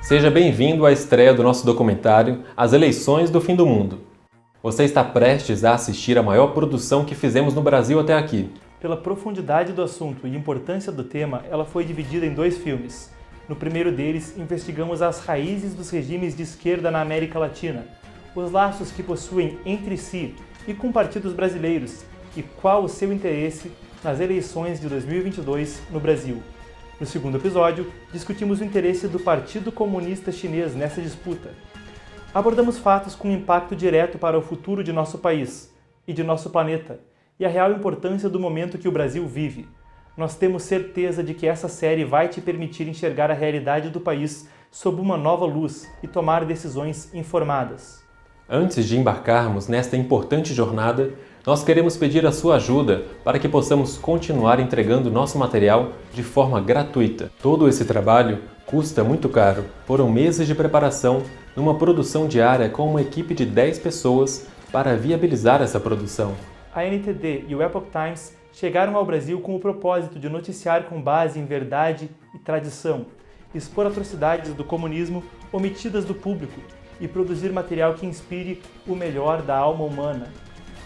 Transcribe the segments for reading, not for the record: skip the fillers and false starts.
Seja bem-vindo à estreia do nosso documentário As Eleições do Fim do Mundo. Você está prestes a assistir a maior produção que fizemos no Brasil até aqui. Pela profundidade do assunto e importância do tema, ela foi dividida em 2 filmes. No primeiro deles, investigamos as raízes dos regimes de esquerda na América Latina, os laços que possuem entre si e com partidos brasileiros, e qual o seu interesse nas eleições de 2022 no Brasil. No segundo episódio, discutimos o interesse do Partido Comunista Chinês nessa disputa. Abordamos fatos com impacto direto para o futuro de nosso país e de nosso planeta, e a real importância do momento que o Brasil vive. Nós temos certeza de que essa série vai te permitir enxergar a realidade do país sob uma nova luz e tomar decisões informadas. Antes de embarcarmos nesta importante jornada, nós queremos pedir a sua ajuda para que possamos continuar entregando nosso material de forma gratuita. Todo esse trabalho custa muito caro. Foram meses de preparação numa produção diária com uma equipe de 10 pessoas para viabilizar essa produção. A NTD e o Epoch Times chegaram ao Brasil com o propósito de noticiar com base em verdade e tradição, expor atrocidades do comunismo omitidas do público e produzir material que inspire o melhor da alma humana.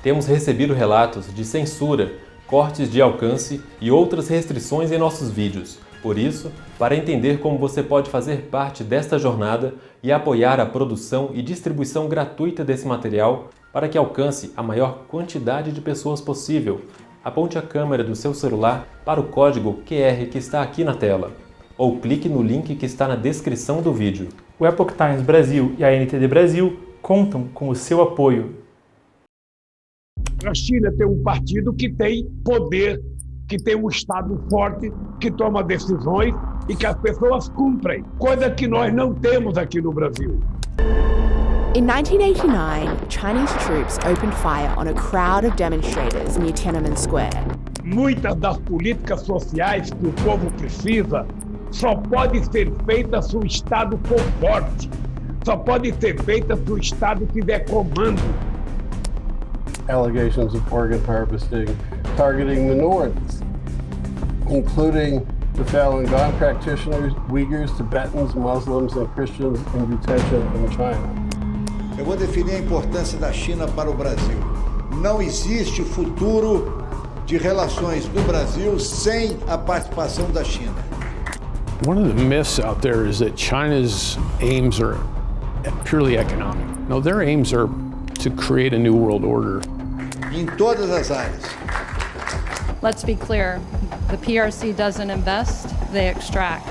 Temos recebido relatos de censura, cortes de alcance e outras restrições em nossos vídeos. Por isso, para entender como você pode fazer parte desta jornada e apoiar a produção e distribuição gratuita desse material para que alcance a maior quantidade de pessoas possível, aponte a câmera do seu celular para o código QR que está aqui na tela, ou clique no link que está na descrição do vídeo. O Epoch Times Brasil e a NTD Brasil contam com o seu apoio. A China tem um partido que tem poder, que tem um Estado forte, que toma decisões e que as pessoas cumprem, coisa que nós não temos aqui no Brasil. In 1989, Chinese troops opened fire on a crowd of demonstrators near Tiananmen Square. Muitas das políticas sociais que o povo precisa só pode ser feita se o Estado for forte, só pode ser feita se o Estado tiver comando. Allegations of organ harvesting targeting minorities, including the Falun Gong practitioners, Uyghurs, Tibetans, Muslims, and Christians in detention in China. Eu vou definir a importância da China para o Brasil. Não existe futuro de relações do Brasil sem a participação da China. One of the myths out there is that China's aims are purely economic. No, their aims are to create a new world order. Em todas as áreas. Let's be clear, the PRC doesn't invest, they extract.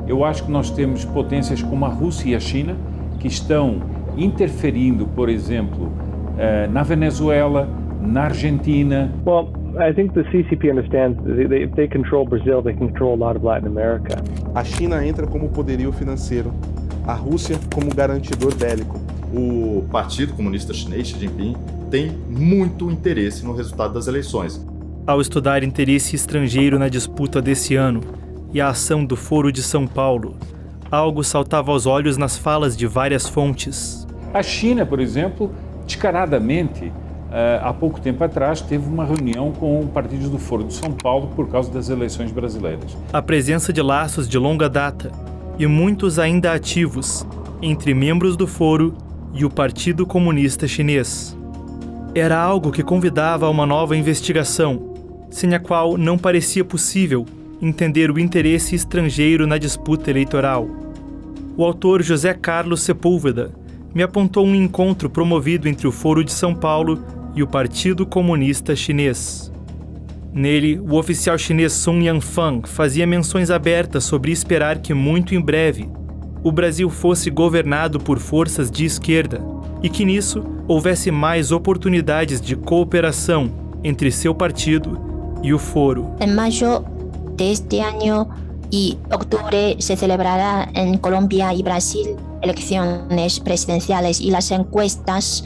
Eu acho que nós temos potências como a Rússia e a China que estão interferindo, por exemplo, na Venezuela, na Argentina. Well, I think the CCP understands that if they control Brazil, they control a lot of Latin America. A China entra como poderio financeiro, a Rússia como garantidor bélico. O Partido Comunista Chinês, Xi Jinping, tem muito interesse no resultado das eleições. Ao estudar interesse estrangeiro na disputa desse ano e a ação do Foro de São Paulo, algo saltava aos olhos nas falas de várias fontes. A China, por exemplo, descaradamente, há pouco tempo atrás, teve uma reunião com o partido do Foro de São Paulo por causa das eleições brasileiras. A presença de laços de longa data e muitos ainda ativos entre membros do Foro e o Partido Comunista Chinês. Era algo que convidava a uma nova investigação, sem a qual não parecia possível entender o interesse estrangeiro na disputa eleitoral. O autor José Carlos Sepúlveda me apontou um encontro promovido entre o Foro de São Paulo e o Partido Comunista Chinês. Nele, o oficial chinês Sun Yanfang fazia menções abertas sobre esperar que muito em breve o Brasil fosse governado por forças de esquerda e que nisso houvesse mais oportunidades de cooperação entre seu partido y el Foro. En mayo de este año y octubre se celebrará en Colombia y Brasil elecciones presidenciales y las encuestas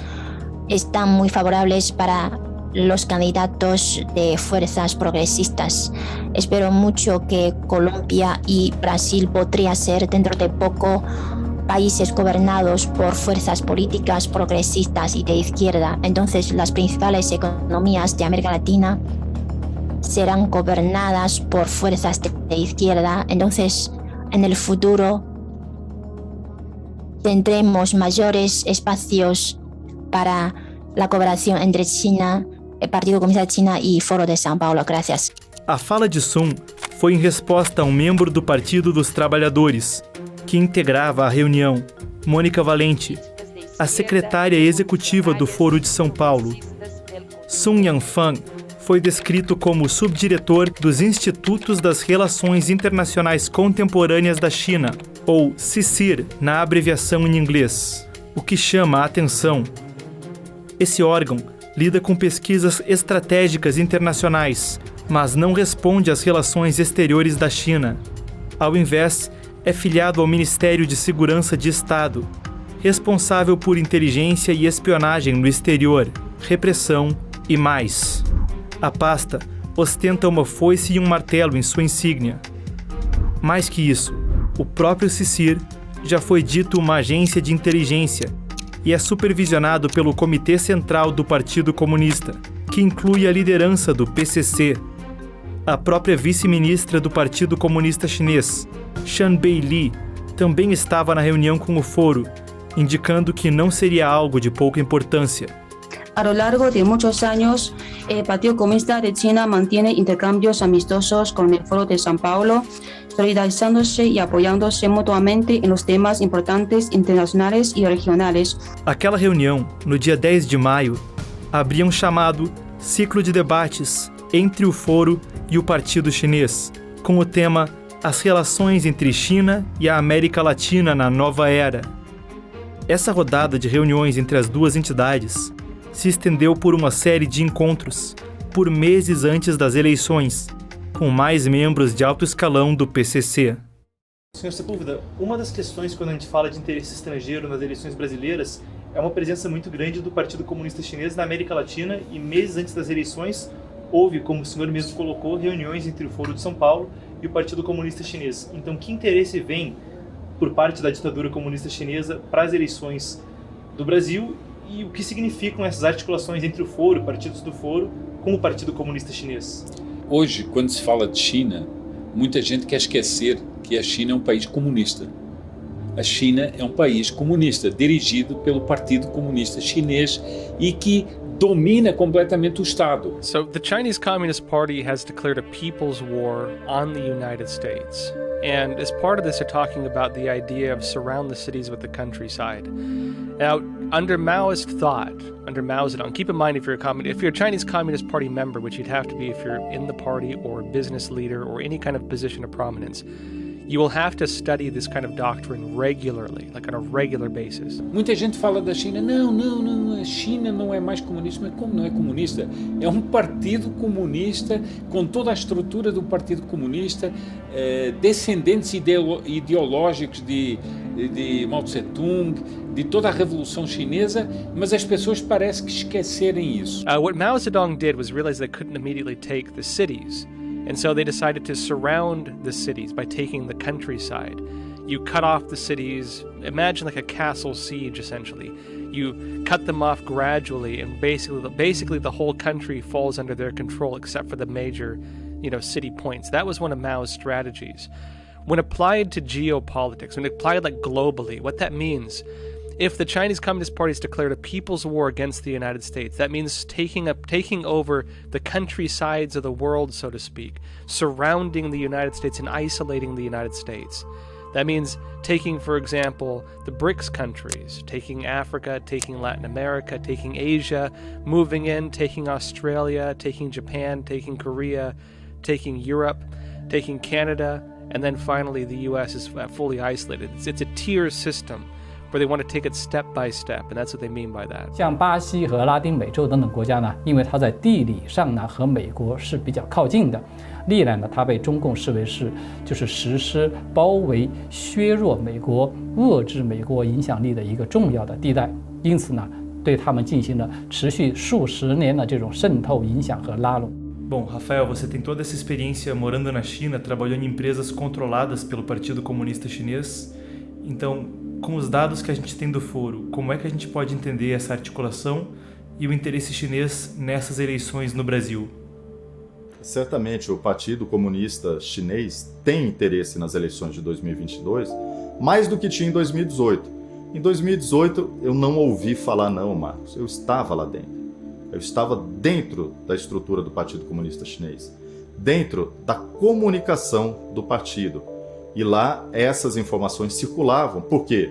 están muy favorables para los candidatos de fuerzas progresistas. Espero mucho que Colombia y Brasil podría ser dentro de poco países gobernados por fuerzas políticas progresistas y de izquierda. Entonces las principales economías de América Latina serán gobernadas por fuerzas de izquierda. Entonces, en el futuro tendremos mayores espacios para la cooperación entre China, el Partido Comunista de China y Foro de São Paulo. Gracias. A fala de Sun foi em resposta a um membro do Partido dos Trabalhadores, que integrava a reunião, Mônica Valente, a secretária executiva do Foro de São Paulo. Sun Yanfang foi descrito como subdiretor dos Institutos das Relações Internacionais Contemporâneas da China, ou CICIR, na abreviação em inglês. O que chama a atenção: esse órgão lida com pesquisas estratégicas internacionais, mas não responde às relações exteriores da China. Ao invés, é filiado ao Ministério de Segurança de Estado, responsável por inteligência e espionagem no exterior, repressão e mais. A pasta ostenta uma foice e um martelo em sua insígnia. Mais que isso, o próprio CICIR já foi dito uma agência de inteligência e é supervisionado pelo Comitê Central do Partido Comunista, que inclui a liderança do PCC. A própria vice-ministra do Partido Comunista Chinês, Shan Beili, também estava na reunião com o Foro, indicando que não seria algo de pouca importância. A lo largo de muchos años, el Partido Comunista de China mantiene intercambios amistosos con el Foro de São Paulo, solidarizándose y apoyándose mutuamente en los temas importantes internacionales y regionales. Aquela reunião, no dia 10 de maio, abria um chamado ciclo de debates entre o Foro e o Partido Chinês, com o tema As relações entre China e a América Latina na nova era. Essa rodada de reuniões entre as duas entidades se estendeu por uma série de encontros, por meses antes das eleições, com mais membros de alto escalão do PCC. Senhor Sepúlveda, uma das questões quando a gente fala de interesse estrangeiro nas eleições brasileiras é uma presença muito grande do Partido Comunista Chinês na América Latina e meses antes das eleições houve, como o senhor mesmo colocou, reuniões entre o Foro de São Paulo e o Partido Comunista Chinês. Então, que interesse vem por parte da ditadura comunista chinesa para as eleições do Brasil e o que significam essas articulações entre o Foro, partidos do Foro, com o Partido Comunista Chinês? Hoje, quando se fala de China, muita gente quer esquecer que a China é um país comunista. A China é um país comunista, dirigido pelo Partido Comunista Chinês e que domina completamente o Estado. So the Chinese Communist Party has declared a people's war on the United States. And as part of this, they're talking about the idea of surround the cities with the countryside. Now, under Maoist thought, under Mao Zedong, keep in mind if you're a Chinese Communist Party member, which you'd have to be if you're in the party or a business leader or any kind of position of prominence, you will have to study this kind of doctrine regularly, like on a regular basis. Muita gente fala da China, não, a China não é mais comunista. Mas como não é comunista? É um partido comunista com toda a estrutura do Partido Comunista, descendentes ideológicos de Mao Tse-tung, de toda a Revolução Chinesa, mas as pessoas parecem que esquecerem isso. What Mao Zedong did was realize they couldn't immediately take the cities. And so they decided to surround the cities by taking the countryside. You cut off the cities, imagine like a castle siege essentially. You cut them off gradually and basically the whole country falls under their control except for the major, city points. That was one of Mao's strategies. When applied to geopolitics, when applied like globally, what that means, if the Chinese Communist Party has declared a people's war against the United States, that means taking over the countrysides of the world, so to speak, surrounding the United States and isolating the United States. That means taking, for example, the BRICS countries, taking Africa, taking Latin America, taking Asia, moving in, taking Australia, taking Japan, taking Korea, taking Europe, taking Canada, and then finally the US is fully isolated. It's a tier system where they want to take it step by step, and that's what they mean by that. 像巴西和拉丁美洲等等国家呢，因为它在地理上呢和美国是比较靠近的，历来呢它被中共视为是就是实施包围、削弱美国、遏制美国影响力的一个重要的地带，因此呢，对他们进行了持续数十年的这种渗透、影响和拉拢。 Bom, Rafael, você tem toda essa experiência morando na China, trabalhando em empresas controladas pelo Partido Comunista Chinês. Então, com os dados que a gente tem do foro, como é que a gente pode entender essa articulação e o interesse chinês nessas eleições no Brasil? Certamente o Partido Comunista Chinês tem interesse nas eleições de 2022, mais do que tinha em 2018. Em 2018 eu não ouvi falar não, Marcos, eu estava lá dentro. Eu estava dentro da estrutura do Partido Comunista Chinês, dentro da comunicação do partido. E lá essas informações circulavam. Por quê?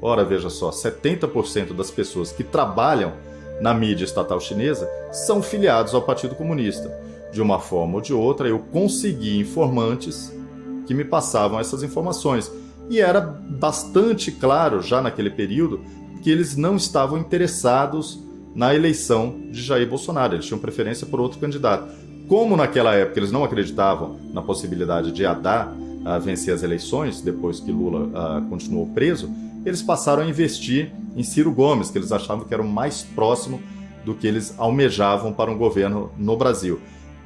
Ora, veja só, 70% das pessoas que trabalham na mídia estatal chinesa são filiados ao Partido Comunista. De uma forma ou de outra, eu consegui informantes que me passavam essas informações. E era bastante claro, já naquele período, que eles não estavam interessados na eleição de Jair Bolsonaro. Eles tinham preferência por outro candidato. Como naquela época eles não acreditavam na possibilidade de Haddad vencer as eleições, depois que Lula continuou preso, eles passaram a investir em Ciro Gomes, que eles achavam que era o mais próximo do que eles almejavam para um governo no Brasil.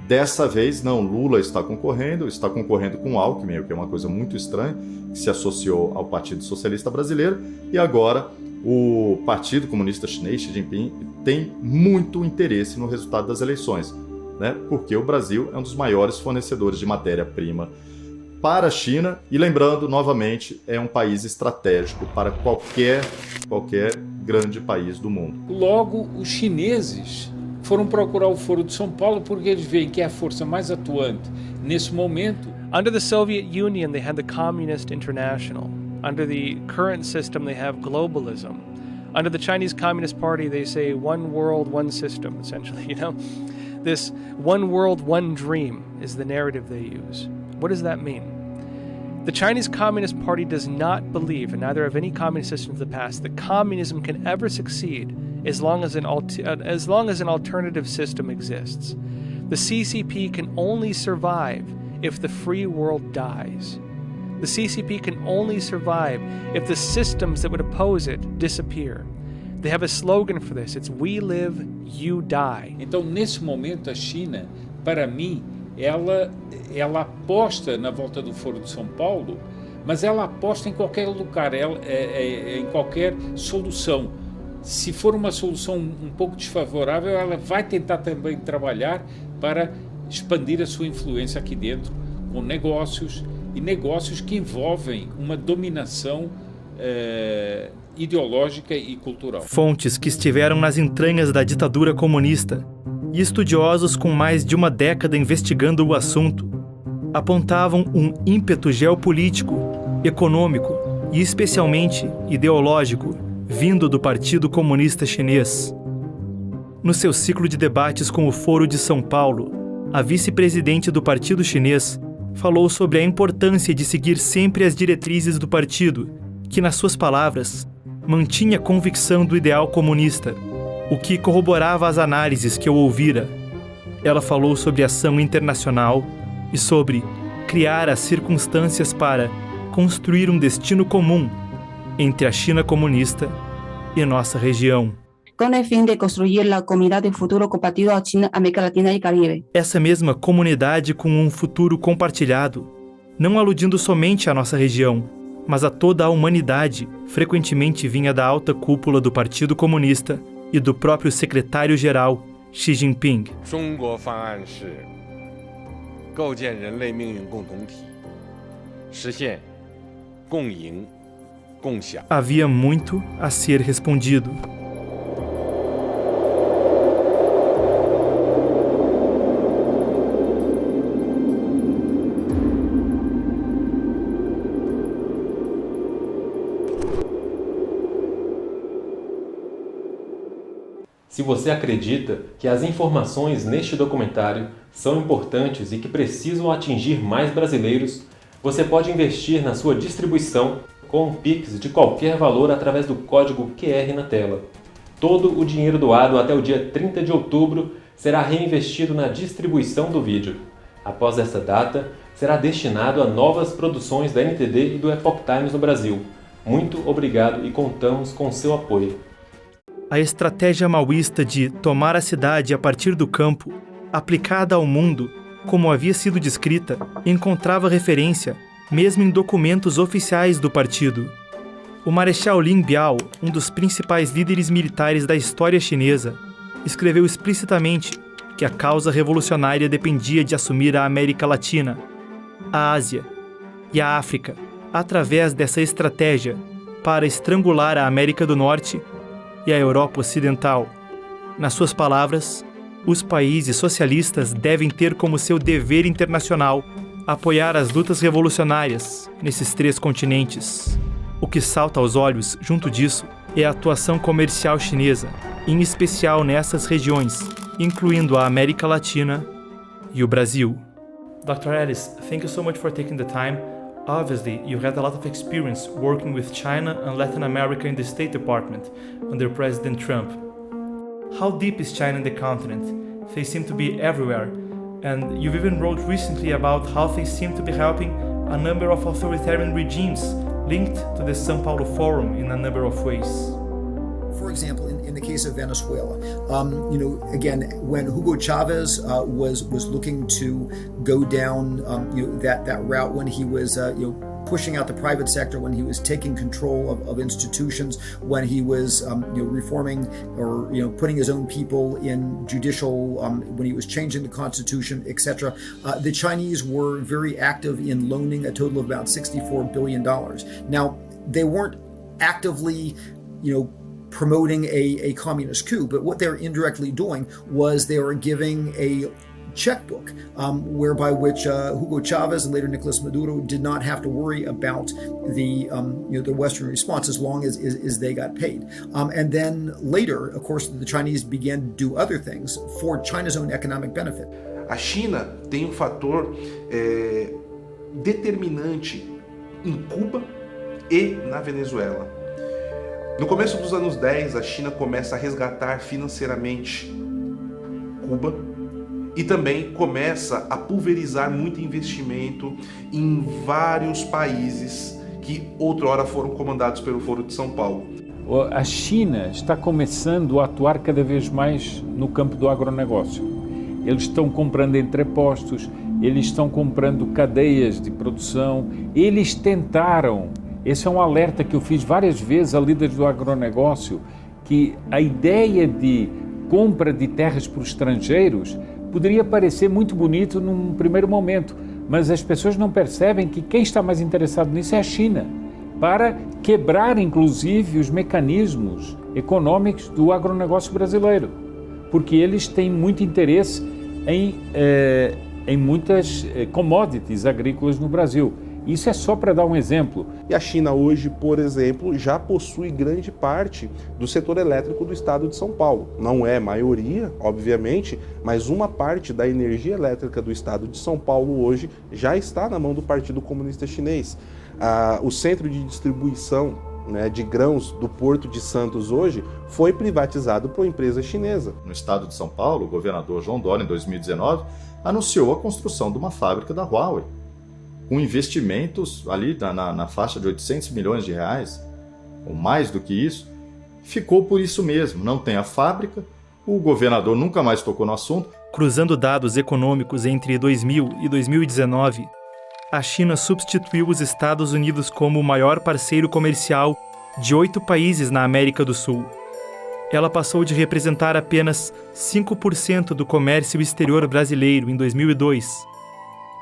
Dessa vez, não, Lula está concorrendo com Alckmin, o que é uma coisa muito estranha, que se associou ao Partido Socialista Brasileiro, e agora o Partido Comunista Chinês, Xi Jinping, tem muito interesse no resultado das eleições, né? Porque o Brasil é um dos maiores fornecedores de matéria-prima para a China e, lembrando, novamente, é um país estratégico para qualquer grande país do mundo. Logo, os chineses foram procurar o Foro de São Paulo porque eles veem que é a força mais atuante nesse momento. Under the Soviet Union, they had the Communist International. Under the current system, they have globalism. Under the Chinese Communist Party, they say one world, one system, essentially, you know? This one world, one dream is the narrative they use. What does that mean? The Chinese Communist Party does not believe, and neither have any communist systems of the past, that communism can ever succeed as long as an alternative system exists. The CCP can only survive if the free world dies. The CCP can only survive if the systems that would oppose it disappear. They have a slogan for this. It's "We live, you die." Então, nesse momento, a China, para mim, ela aposta na volta do Foro de São Paulo, mas ela aposta em qualquer lugar, em qualquer solução. Se for uma solução um pouco desfavorável, ela vai tentar também trabalhar para expandir a sua influência aqui dentro, com negócios que envolvem uma dominação ideológica e cultural. Fontes que estiveram nas entranhas da ditadura comunista e estudiosos com mais de uma década investigando o assunto apontavam um ímpeto geopolítico, econômico e especialmente ideológico vindo do Partido Comunista Chinês. No seu ciclo de debates com o Foro de São Paulo, a vice-presidente do Partido Chinês falou sobre a importância de seguir sempre as diretrizes do partido, que, nas suas palavras, mantinha convicção do ideal comunista, o que corroborava as análises que eu ouvira. Ela falou sobre ação internacional e sobre criar as circunstâncias para construir um destino comum entre a China comunista e nossa região. Con el fin de construir la comunidad de futuro compartido a China, América Latina y Caribe. Essa mesma comunidade com um futuro compartilhado, não aludindo somente à nossa região, mas a toda a humanidade, frequentemente vinha da alta cúpula do Partido Comunista e do próprio secretário-geral Xi Jinping. Havia muito a ser respondido. Se você acredita que as informações neste documentário são importantes e que precisam atingir mais brasileiros, você pode investir na sua distribuição com um Pix de qualquer valor através do código QR na tela. Todo o dinheiro doado até o dia 30 de outubro será reinvestido na distribuição do vídeo. Após essa data, será destinado a novas produções da NTD e do Epoch Times no Brasil. Muito obrigado e contamos com seu apoio. A estratégia maoísta de tomar a cidade a partir do campo, aplicada ao mundo, como havia sido descrita, encontrava referência mesmo em documentos oficiais do partido. O Marechal Lin Biao, um dos principais líderes militares da história chinesa, escreveu explicitamente que a causa revolucionária dependia de assumir a América Latina, a Ásia e a África, através dessa estratégia para estrangular a América do Norte e a Europa Ocidental. Nas suas palavras, os países socialistas devem ter como seu dever internacional apoiar as lutas revolucionárias nesses 3 continentes. O que salta aos olhos, junto disso, é a atuação comercial chinesa, em especial nessas regiões, incluindo a América Latina e o Brasil. Dr. Ellis, thank you so much for taking the time. Obviously, you had a lot of experience working with China and Latin America in the State Department under President Trump. How deep is China in the continent? They seem to be everywhere, and you've even wrote recently about how they seem to be helping a number of authoritarian regimes linked to the São Paulo Forum in a number of ways. For example, in the case of Venezuela, again, when Hugo Chavez was looking to go down, that route, when he was, pushing out the private sector, when he was taking control of institutions, when he was, reforming or putting his own people in judicial, when he was changing the constitution, etc. The Chinese were very active in loaning a total of about $64 billion. Now, they weren't actively, promoting a communist coup, but what they're indirectly doing was they were giving a checkbook whereby which Hugo Chavez and later Nicolas Maduro did not have to worry about the Western response as long as they got paid. And then later, of course, the Chinese began to do other things for China's own economic benefit. A China tem fator determinante em Cuba e na Venezuela. No começo dos anos 10, a China começa a resgatar financeiramente Cuba e também começa a pulverizar muito investimento em vários países que outrora foram comandados pelo Foro de São Paulo. A China está começando a atuar cada vez mais no campo do agronegócio. Eles estão comprando entrepostos, eles estão comprando cadeias de produção, eles tentaram. Esse é um alerta que eu fiz várias vezes a líderes do agronegócio, que a ideia de compra de terras por estrangeiros poderia parecer muito bonito num primeiro momento, mas as pessoas não percebem que quem está mais interessado nisso é a China, para quebrar inclusive os mecanismos econômicos do agronegócio brasileiro, porque eles têm muito interesse em muitas commodities agrícolas no Brasil. Isso é só para dar um exemplo. E a China hoje, por exemplo, já possui grande parte do setor elétrico do estado de São Paulo. Não é maioria, obviamente, mas uma parte da energia elétrica do estado de São Paulo hoje já está na mão do Partido Comunista Chinês. O centro de distribuição de grãos do Porto de Santos hoje foi privatizado por uma empresa chinesa. No estado de São Paulo, o governador João Dória, em 2019, anunciou a construção de uma fábrica da Huawei, com investimentos ali na faixa de 800 milhões de reais, ou mais do que isso. Ficou por isso mesmo, não tem a fábrica, o governador nunca mais tocou no assunto. Cruzando dados econômicos entre 2000 e 2019, a China substituiu os Estados Unidos como o maior parceiro comercial de 8 países na América do Sul. Ela passou de representar apenas 5% do comércio exterior brasileiro em 2002,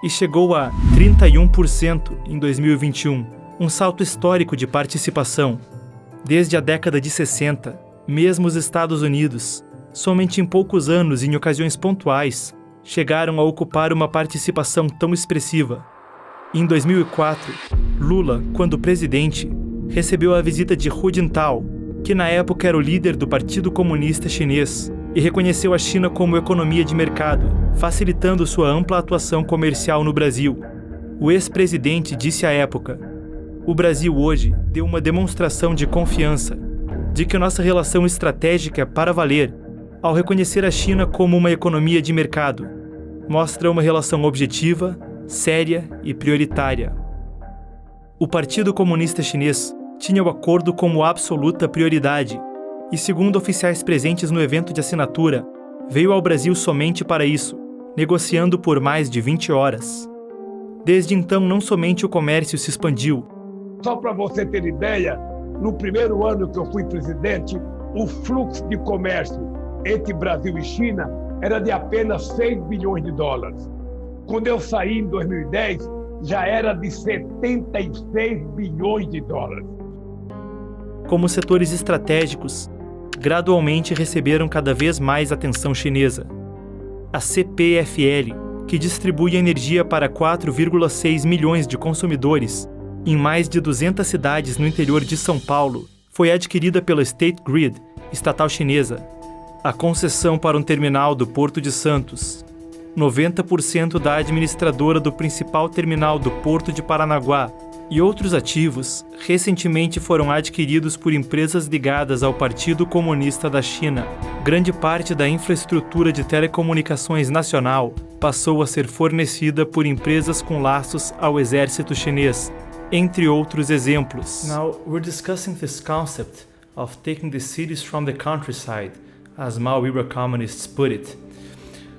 e chegou a 31% em 2021, um salto histórico de participação. Desde a década de 60, mesmo os Estados Unidos, somente em poucos anos e em ocasiões pontuais, chegaram a ocupar uma participação tão expressiva. Em 2004, Lula, quando presidente, recebeu a visita de Hu Jintao, que na época era o líder do Partido Comunista Chinês, e reconheceu a China como economia de mercado, facilitando sua ampla atuação comercial no Brasil. O ex-presidente disse à época: o Brasil hoje deu uma demonstração de confiança, de que nossa relação estratégica é para valer, ao reconhecer a China como uma economia de mercado. Mostra uma relação objetiva, séria e prioritária. O Partido Comunista Chinês tinha o acordo como absoluta prioridade e, segundo oficiais presentes no evento de assinatura, veio ao Brasil somente para isso, negociando por mais de 20 horas. Desde então, não somente o comércio se expandiu. Só para você ter ideia, no primeiro ano que eu fui presidente, o fluxo de comércio entre Brasil e China era de apenas 6 bilhões de dólares. Quando eu saí em 2010, já era de 76 bilhões de dólares. Como setores estratégicos, gradualmente receberam cada vez mais atenção chinesa. A CPFL, que distribui energia para 4,6 milhões de consumidores em mais de 200 cidades no interior de São Paulo, foi adquirida pela State Grid, estatal chinesa. A concessão para um terminal do Porto de Santos, 90% da administradora do principal terminal do Porto de Paranaguá e outros ativos recentemente foram adquiridos por empresas ligadas ao Partido Comunista da China. Grande parte da infraestrutura de telecomunicações nacional passou a ser fornecida por empresas com laços ao exército chinês, entre outros exemplos. Now we're discussing this concept of taking the cities from the countryside, as Maoira communists put it.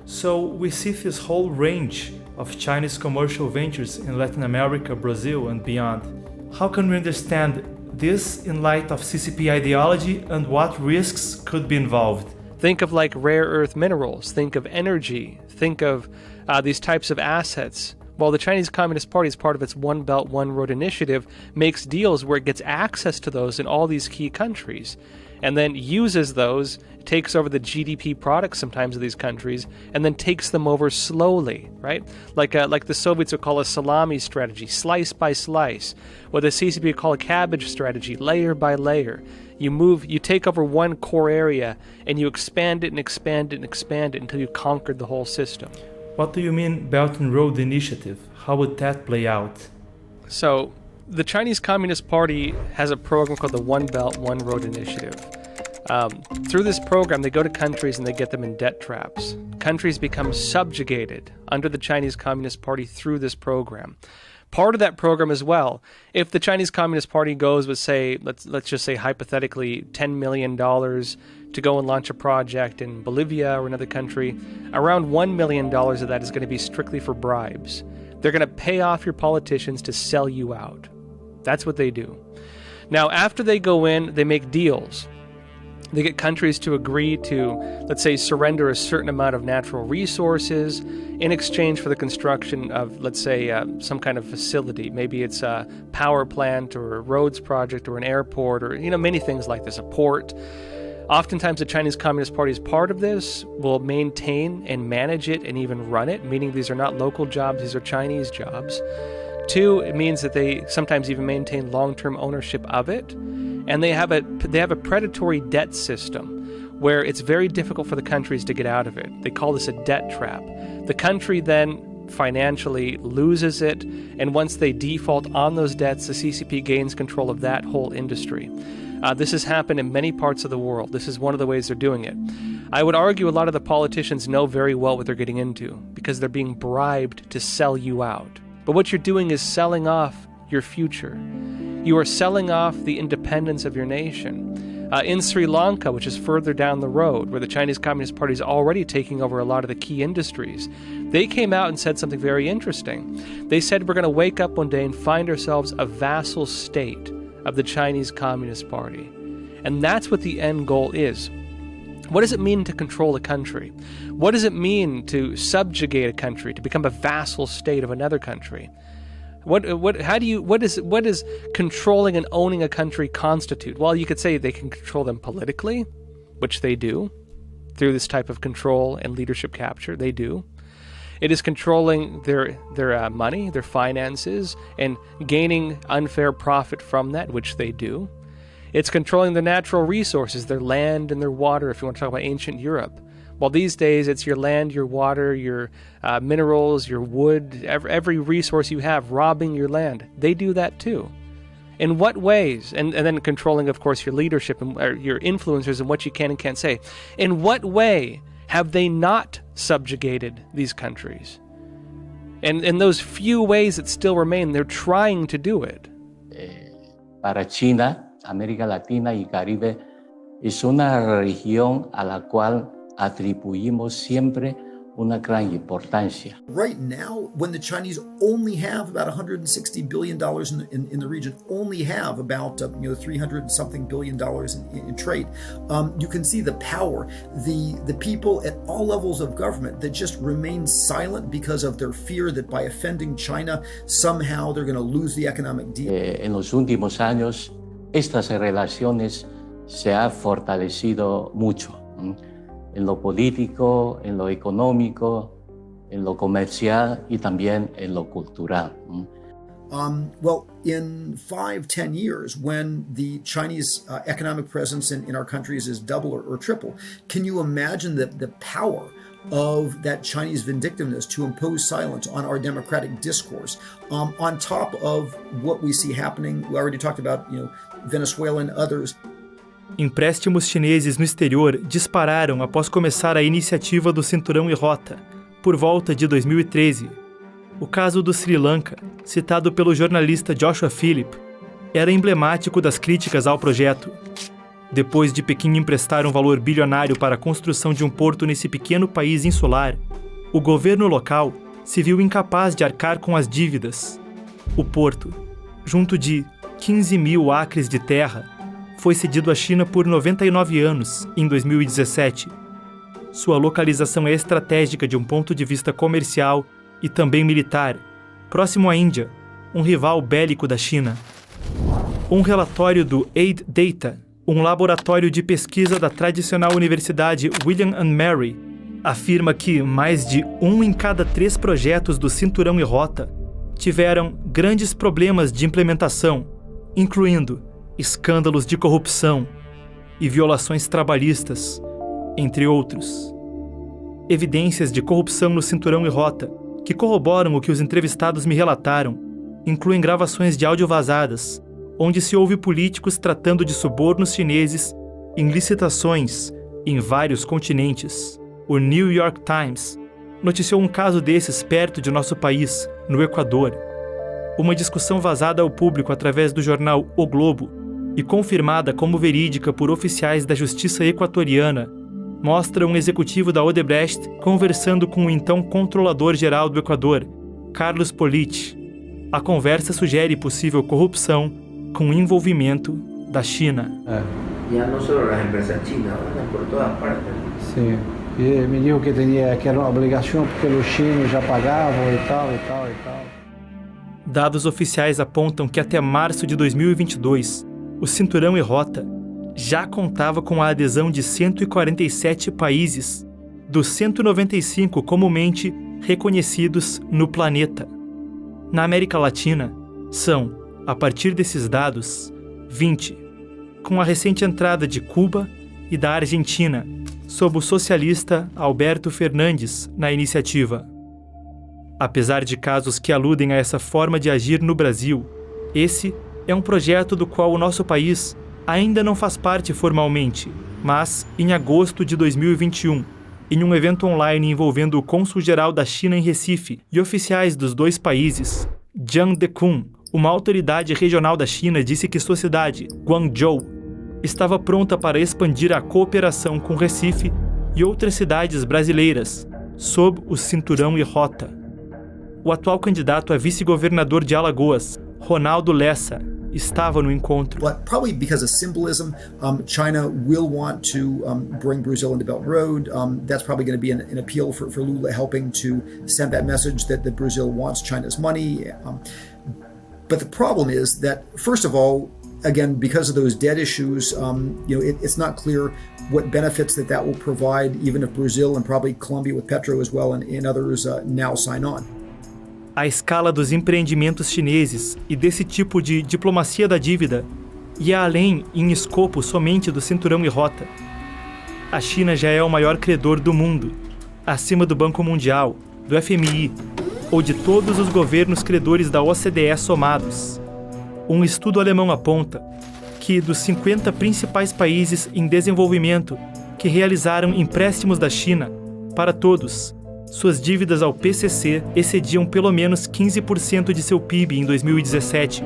So we see this whole range of Chinese commercial ventures in Latin America, Brazil, and beyond. How can we understand this in light of CCP ideology and what risks could be involved? Think of like rare earth minerals, think of energy, think of these types of assets. Well, the Chinese Communist Party, as part of its One Belt, One Road initiative, makes deals where it gets access to those in all these key countries, and then uses those, takes over the GDP products sometimes of these countries, and then takes them over slowly, right? Like the Soviets would call a salami strategy, slice by slice. What the CCP would call a cabbage strategy, layer by layer. You take over one core area, and you expand it and expand it and expand it until you conquered the whole system. What do you mean Belt and Road Initiative? How would that play out? So, the Chinese Communist Party has a program called the One Belt, One Road Initiative. Through this program, they go to countries and they get them in debt traps. Countries become subjugated under the Chinese Communist Party through this program. Part of that program as well, if the Chinese Communist Party goes with, say, let's just say hypothetically $10 million to go and launch a project in Bolivia or another country, around $1 million of that is going to be strictly for bribes. They're going to pay off your politicians to sell you out. That's what they do. Now, after they go in, they make deals. They get countries to agree to, let's say, surrender a certain amount of natural resources in exchange for the construction of, let's say, some kind of facility. Maybe it's a power plant or a roads project or an airport or, many things like this, a port. Oftentimes, the Chinese Communist Party, as part of this, will maintain and manage it and even run it, meaning these are not local jobs, these are Chinese jobs. Two, it means that they sometimes even maintain long-term ownership of it. And they have a predatory debt system where it's very difficult for the countries to get out of it. They call this a debt trap. The country then financially loses it, and once they default on those debts, the CCP gains control of that whole industry. This has happened in many parts of the world. This is one of the ways they're doing it. I would argue a lot of the politicians know very well what they're getting into because they're being bribed to sell you out. But what you're doing is selling off your future. You are selling off the independence of your nation. In Sri Lanka, which is further down the road, where the Chinese Communist Party is already taking over a lot of the key industries, they came out and said something very interesting. They said, we're going to wake up one day and find ourselves a vassal state of the Chinese Communist Party. And that's what the end goal is. What does it mean to control a country? What does it mean to subjugate a country, to become a vassal state of another country? What does controlling and owning a country constitute? Well, you could say they can control them politically, which they do, through this type of control and leadership capture, they do. It is controlling their money, their finances, and gaining unfair profit from that, which they do. It's controlling their natural resources, their land and their water, if you want to talk about ancient Europe. Well, these days, it's your land, your water, your minerals, your wood, every resource you have, robbing your land. They do that too. In what ways, and then controlling, of course, your leadership and your influencers and what you can and can't say. In what way have they not subjugated these countries? And in those few ways that still remain, they're trying to do it. Para China, América Latina y Caribe es una región a la cual atribuimos siempre una gran importancia. Right now, when the Chinese only have about $160 billion in the region, only have about $300-something billion in trade, you can see the power, the people at all levels of government that just remain silent because of their fear that by offending China, somehow they're going to lose the economic deal. En los últimos años, estas relaciones se han fortalecido mucho. En lo político, en lo económico, en lo comercial y también en lo cultural. Well, in 5-10 years, when the Chinese economic presence in our countries is double or triple, can you imagine the power of that Chinese vindictiveness to impose silence on our democratic discourse, on top of what we see happening? We already talked about, Venezuela and others. Empréstimos chineses no exterior dispararam após começar a iniciativa do Cinturão e Rota, por volta de 2013. O caso do Sri Lanka, citado pelo jornalista Joshua Phillip, era emblemático das críticas ao projeto. Depois de Pequim emprestar um valor bilionário para a construção de um porto nesse pequeno país insular, o governo local se viu incapaz de arcar com as dívidas. O porto, junto de 15 mil acres de terra, foi cedido à China por 99 anos, em 2017. Sua localização é estratégica de um ponto de vista comercial e também militar, próximo à Índia, um rival bélico da China. Um relatório do Aid Data, um laboratório de pesquisa da tradicional Universidade William & Mary, afirma que mais de 1 em cada 3 projetos do Cinturão e Rota tiveram grandes problemas de implementação, incluindo escândalos de corrupção e violações trabalhistas, entre outros. Evidências de corrupção no Cinturão e Rota, que corroboram o que os entrevistados me relataram, incluem gravações de áudio vazadas, onde se ouve políticos tratando de subornos chineses em licitações em vários continentes. O New York Times noticiou um caso desses perto de nosso país, no Equador. Uma discussão vazada ao público através do jornal O Globo e confirmada como verídica por oficiais da justiça equatoriana, mostra um executivo da Odebrecht conversando com o então controlador-geral do Equador, Carlos Politi. A conversa sugere possível corrupção com envolvimento da China. Já não só as empresas chinas, por todas partes. Sim. E me dijo que era uma obrigação porque os chinos já pagavam e tal. Dados oficiais apontam que até março de 2022, o Cinturão e Rota já contava com a adesão de 147 países, dos 195 comumente reconhecidos no planeta. Na América Latina, são, a partir desses dados, 20, com a recente entrada de Cuba e da Argentina, sob o socialista Alberto Fernandes na iniciativa. Apesar de casos que aludem a essa forma de agir no Brasil, esse é um projeto do qual o nosso país ainda não faz parte formalmente, mas, em agosto de 2021, em um evento online envolvendo o cônsul-geral da China em Recife e oficiais dos dois países, Jiang Dekun, uma autoridade regional da China, disse que sua cidade, Guangzhou, estava pronta para expandir a cooperação com Recife e outras cidades brasileiras, sob o Cinturão e Rota. O atual candidato a vice-governador de Alagoas, Ronaldo Lessa, estava no encontro. But probably because of symbolism, China will want to bring Brazil into Belt and Road. That's probably going to be an appeal for Lula, helping to send that message that Brazil wants China's money. But the problem is that, first of all, again, because of those debt issues, it's not clear what benefits that will provide, even if Brazil and probably Colombia with Petro as well and others now sign on. A escala dos empreendimentos chineses e desse tipo de diplomacia da dívida ia além em escopo somente do Cinturão e Rota. A China já é o maior credor do mundo, acima do Banco Mundial, do FMI ou de todos os governos credores da OCDE somados. Um estudo alemão aponta que dos 50 principais países em desenvolvimento que realizaram empréstimos da China, para todos, suas dívidas ao PCC excediam pelo menos 15% de seu PIB em 2017.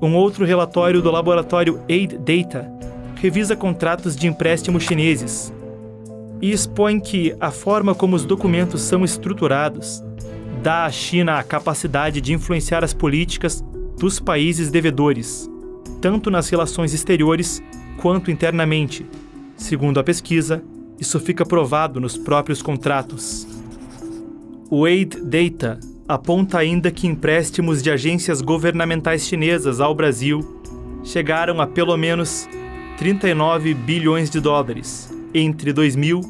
Um outro relatório do laboratório Aid Data revisa contratos de empréstimo chineses e expõe que a forma como os documentos são estruturados dá à China a capacidade de influenciar as políticas dos países devedores, tanto nas relações exteriores quanto internamente. Segundo a pesquisa, isso fica provado nos próprios contratos. O Aid Data aponta ainda que empréstimos de agências governamentais chinesas ao Brasil chegaram a pelo menos 39 bilhões de dólares entre 2000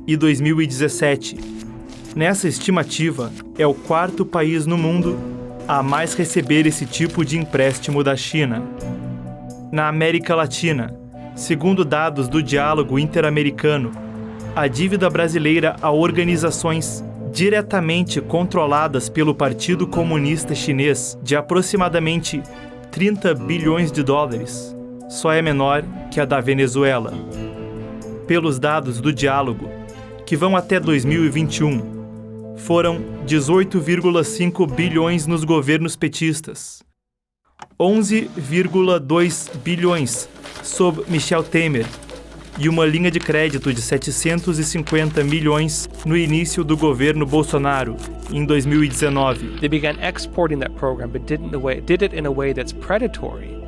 e 2017. Nessa estimativa, é o quarto país no mundo a mais receber esse tipo de empréstimo da China. Na América Latina, segundo dados do Diálogo Interamericano, a dívida brasileira a organizações diretamente controladas pelo Partido Comunista Chinês, de aproximadamente 30 bilhões de dólares, só é menor que a da Venezuela. Pelos dados do diálogo, que vão até 2021, foram 18,5 bilhões nos governos petistas, 11,2 bilhões sob Michel Temer e uma linha de crédito de 750 milhões no início do governo Bolsonaro, em 2019. They began exporting that program, but did it in a way that's predatory,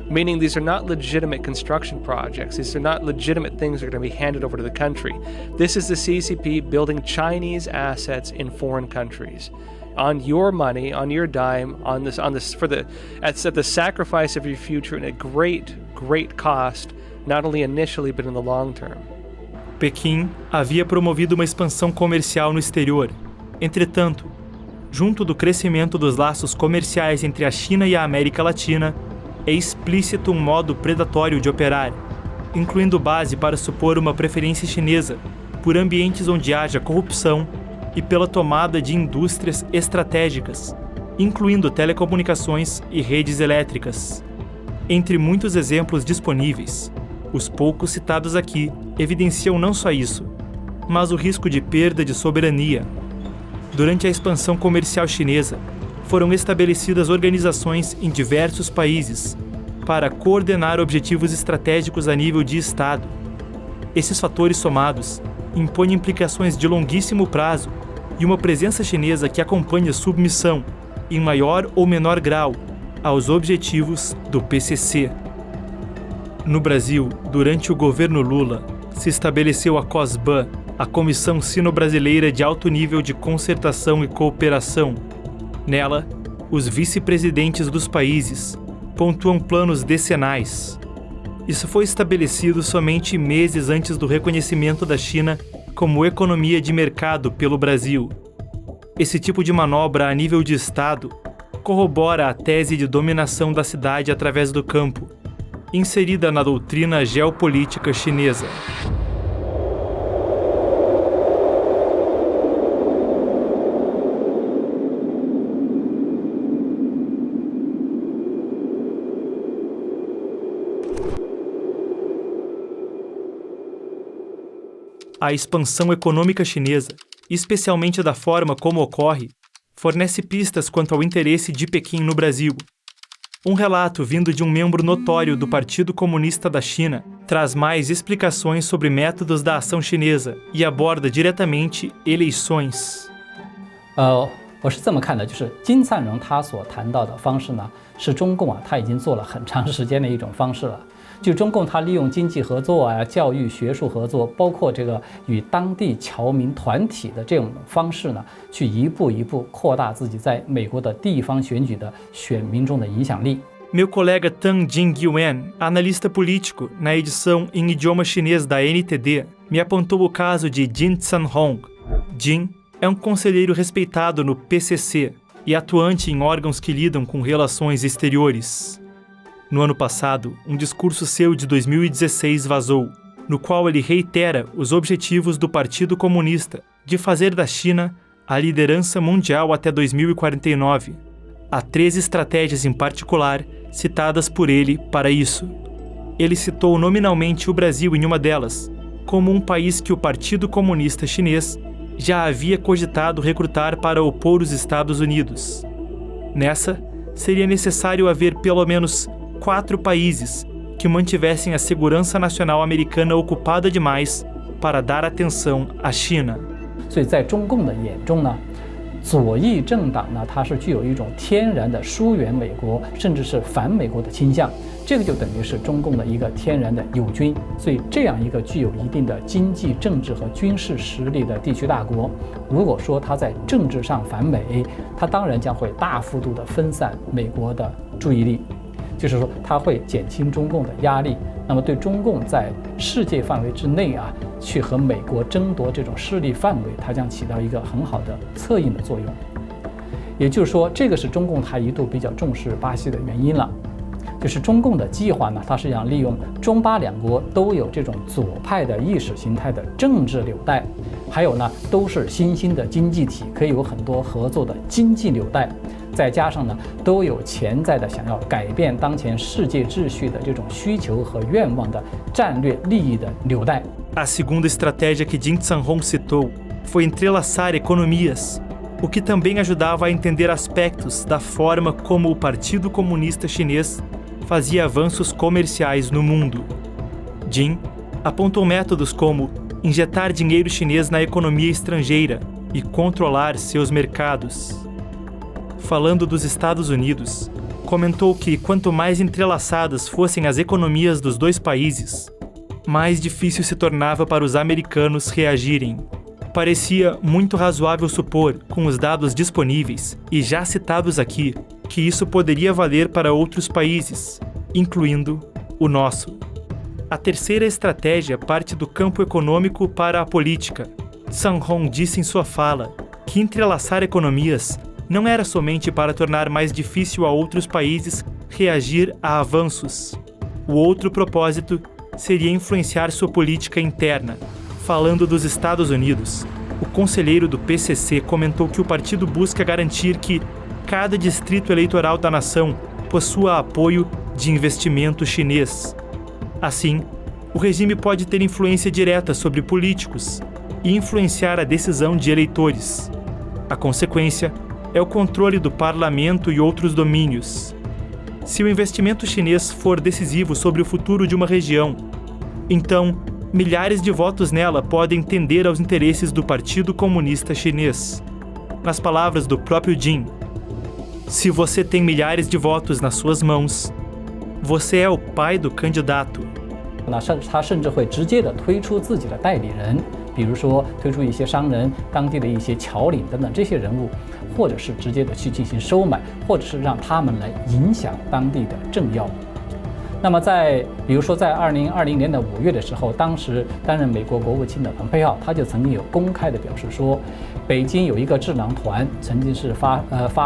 meaning these are not legitimate construction projects. These are not legitimate things that are going to be handed over to the country. This is the CCP building Chinese assets in foreign countries, on your money, on your dime, at the sacrifice of your future, and at great cost, not only initially but in the long term. Pequim havia promovido uma expansão comercial no exterior. Entretanto, junto do crescimento dos laços comerciais entre a China e a América Latina, é explícito um modo predatório de operar, incluindo base para supor uma preferência chinesa por ambientes onde haja corrupção e pela tomada de indústrias estratégicas, incluindo telecomunicações e redes elétricas. Entre muitos exemplos disponíveis, os poucos citados aqui evidenciam não só isso, mas o risco de perda de soberania. Durante a expansão comercial chinesa, foram estabelecidas organizações em diversos países para coordenar objetivos estratégicos a nível de Estado. Esses fatores somados impõem implicações de longuíssimo prazo e uma presença chinesa que acompanha submissão, em maior ou menor grau, aos objetivos do PCC. No Brasil, durante o governo Lula, se estabeleceu a COSBAN, a Comissão Sino-Brasileira de Alto Nível de Concertação e Cooperação. Nela, os vice-presidentes dos países pontuam planos decenais. Isso foi estabelecido somente meses antes do reconhecimento da China como economia de mercado pelo Brasil. Esse tipo de manobra a nível de Estado corrobora a tese de dominação da cidade através do campo, inserida na doutrina geopolítica chinesa. A expansão econômica chinesa, especialmente da forma como ocorre, fornece pistas quanto ao interesse de Pequim no Brasil. Um relato vindo de um membro notório do Partido Comunista da China traz mais explicações sobre métodos da ação chinesa e aborda diretamente eleições. 我是这么看的，就是金灿荣他所谈到的方式呢，是中共他已经做了很长时间的一种方式了。就中共他利用经济合作教育学术合作，包括这个与当地侨民团体的这种方式呢，去一步一步扩大自己在美国的地方选举的选民中的影响力。 Meu colega Tang Jingyuan, analista político, na edição em idioma chinês da NTD, me apontou o caso de Jin Tsan-hong. Jin é um conselheiro respeitado no PCC e atuante em órgãos que lidam com relações exteriores. No ano passado, um discurso seu de 2016 vazou, no qual ele reitera os objetivos do Partido Comunista de fazer da China a liderança mundial até 2049. Há 3 estratégias em particular citadas por ele para isso. Ele citou nominalmente o Brasil em uma delas, como um país que o Partido Comunista Chinês já havia cogitado recrutar para opor os Estados Unidos. Nessa, seria necessário haver pelo menos 4 países que mantivessem a segurança nacional americana ocupada demais para dar atenção à China. 所以在中共的眼中呢，左翼政党呢，它是具有一种天然的疏远美国，甚至是反美国的倾向。这个就等于是中共的一个天然的友军。所以这样一个具有一定的经济、政治和军事实力的地区大国，如果说它在政治上反美，它当然将会大幅度的分散美国的注意力。就是说，它会减轻中共的压力，那么对中共在世界范围之内啊，去和美国争夺这种势力范围，它将起到一个很好的策应的作用。也就是说，这个是中共它一度比较重视巴西的原因了。就是中共的计划呢，它是想利用中巴两国都有这种左派的意识形态的政治纽带，还有呢都是新兴的经济体，可以有很多合作的经济纽带，再加上呢都有潜在的想要改变当前世界秩序的这种需求和愿望的战略利益的纽带。A segunda estratégia que Jin Zhanhong citou foi entrelaçar economias, o que também ajudava a entender aspectos da forma como o Partido Comunista Chinês fazia avanços comerciais no mundo. Jin apontou métodos como injetar dinheiro chinês na economia estrangeira e controlar seus mercados. Falando dos Estados Unidos, comentou que quanto mais entrelaçadas fossem as economias dos dois países, mais difícil se tornava para os americanos reagirem. Parecia muito razoável supor, com os dados disponíveis e já citados aqui, que isso poderia valer para outros países, incluindo o nosso. A terceira estratégia parte do campo econômico para a política. Zhanhong disse em sua fala que entrelaçar economias não era somente para tornar mais difícil a outros países reagir a avanços. O outro propósito seria influenciar sua política interna. Falando dos Estados Unidos, o conselheiro do PCC comentou que o partido busca garantir que cada distrito eleitoral da nação possua apoio de investimento chinês. Assim, o regime pode ter influência direta sobre políticos e influenciar a decisão de eleitores. A consequência é o controle do parlamento e outros domínios. Se o investimento chinês for decisivo sobre o futuro de uma região, então milhares de votos nela podem tender aos interesses do Partido Comunista Chinês. Nas palavras do próprio Jin, se você tem milhares de votos nas suas mãos, você é o pai do candidato. 他甚至会直接的推出自己的代理人，比如说推出一些商人、当地的一些侨领等等这些人物，或者是直接的去进行收买，或者是让他们来影响当地的政要。那么比如说在2020年的5月的时候，当时担任美国国务卿的蓬佩奥，他就曾经有公开的表示说，北京有一个智囊团曾经是发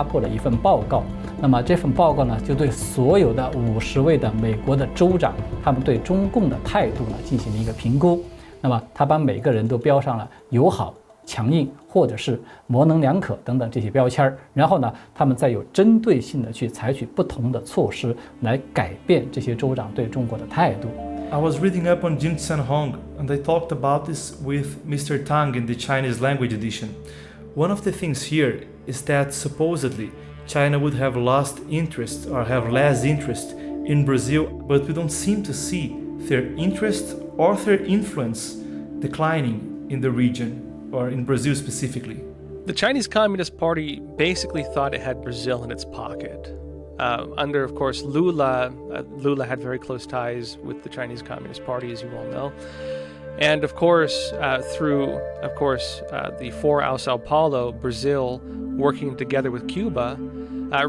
布了一份报告，那么这份报告呢，就对所有的50位的美国的州长，他们对中共的态度呢进行了一个评估，那么他把每个人都标上了友好、强硬或者是模棱两可等等这些标签，然后呢，他们再有针对性的去采取不同的措施来改变这些州长对中国的态度。I was reading up on Jin Zhanhong, and I talked about this with Mr. Tang in the Chinese language edition. One of the things here is that supposedly China would have lost interest or have less interest in Brazil, but we don't seem to see their interest or their influence declining in the region, or in Brazil specifically. The Chinese Communist Party basically thought it had Brazil in its pocket. Under, of course, Lula. Lula had very close ties with the Chinese Communist Party, as you all know. And of course, through, the Foro Sao Paulo, Brazil, working together with Cuba,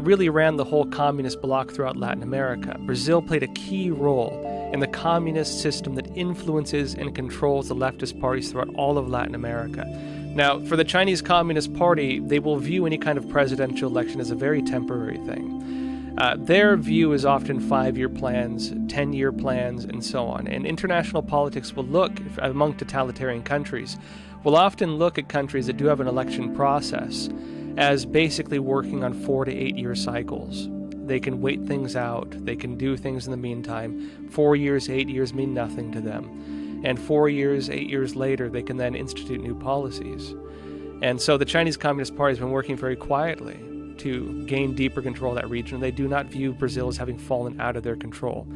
really ran the whole communist bloc throughout Latin America. Brazil played a key role in the communist system that influences and controls the leftist parties throughout all of Latin America. Now, for the Chinese Communist Party, they will view any kind of presidential election as a very temporary thing. Their view is often 5-year plans, 10-year plans, and so on. And international politics will look, among totalitarian countries, will often look at countries that do have an election process as basically working on 4 to 8 year cycles. They can wait things out, they can do things in the meantime. 4 years, 8 years mean nothing to them. And 4 years, 8 years later, they can then institute new policies. And so the Chinese Communist Party has been working very quietly to gain deeper control of that region. They do not view Brazil as having fallen out of their control.